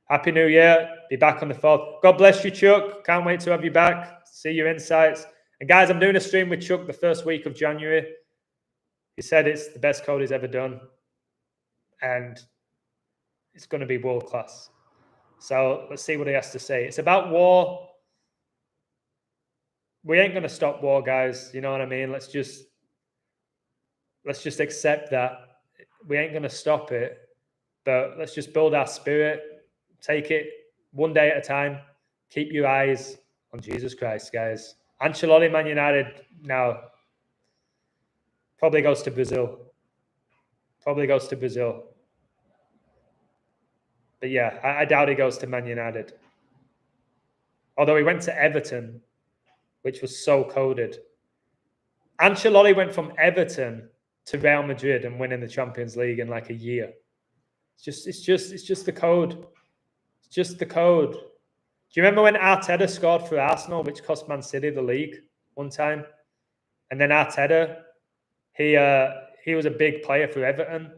Happy New Year. Be back on the 4th. God bless you, Chuck. Can't wait to have you back. See your insights. And guys, I'm doing a stream with Chuck the first week of January. He said it's the best code he's ever done. And it's going to be world class. So let's see what he has to say. It's about war. We ain't going to stop war, guys. You know what I mean? Let's just accept that we ain't going to stop it. But let's just build our spirit. Take it one day at a time. Keep your eyes on Jesus Christ, guys. Ancelotti, Man United, now probably goes to Brazil. Probably goes to Brazil. But yeah, I doubt he goes to Man United. Although he went to Everton, which was so coded. Ancelotti went from Everton to Real Madrid and winning the Champions League in like a year. It's just the code. It's just the code. Do you remember when Arteta scored for Arsenal, which cost Man City the league one time? And then Arteta, he was a big player for Everton.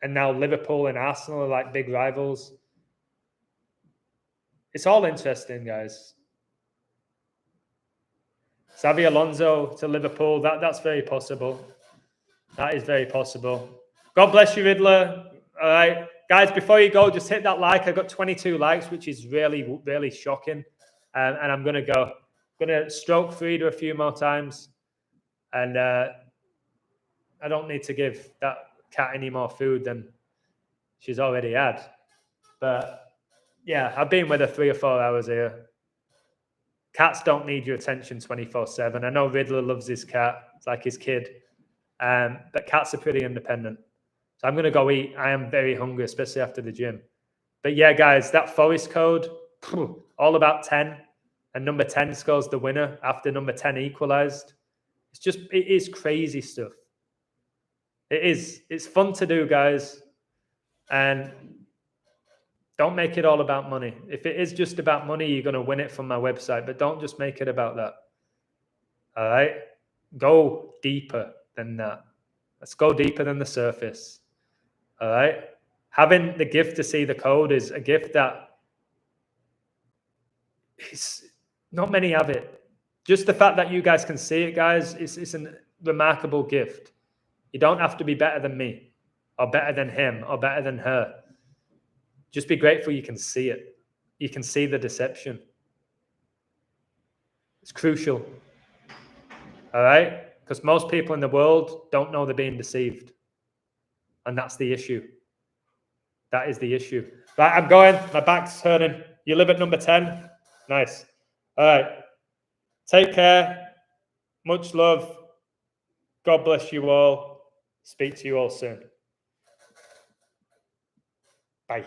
And now Liverpool and Arsenal are like big rivals. It's all interesting, guys. Xabi Alonso to Liverpool, that's very possible. That is very possible. God bless you, Riddler. All right. Guys, before you go, just hit that like. I got 22 likes, which is really, really shocking. And I'm going to stroke Frida a few more times. And I don't need to give that cat any more food than she's already had. But yeah, I've been with her 3 or 4 hours here. Cats don't need your attention 24/7. I know Riddler loves his cat. It's like his kid. But cats are pretty independent. So I'm going to go eat. I am very hungry, especially after the gym. But yeah, guys, that Forest code, all about 10. And number 10 scores the winner after number 10 equalized. It is crazy stuff. It is. It's fun to do, guys. And don't make it all about money. If it is just about money, you're going to win it from my website. But don't just make it about that. All right? Go deeper than that. Let's go deeper than the surface. All right? Having the gift to see the code is a gift that is not many have it. Just the fact that you guys can see it, guys, it's a remarkable gift. You don't have to be better than me or better than him or better than her. Just be grateful you can see it. You can see the deception. It's crucial. All right? Because most people in the world don't know they're being deceived. And that's the issue. That is the issue. Right, I'm going. My back's hurting. You live at number 10? Nice. All right. Take care. Much love. God bless you all. Speak to you all soon. Bye.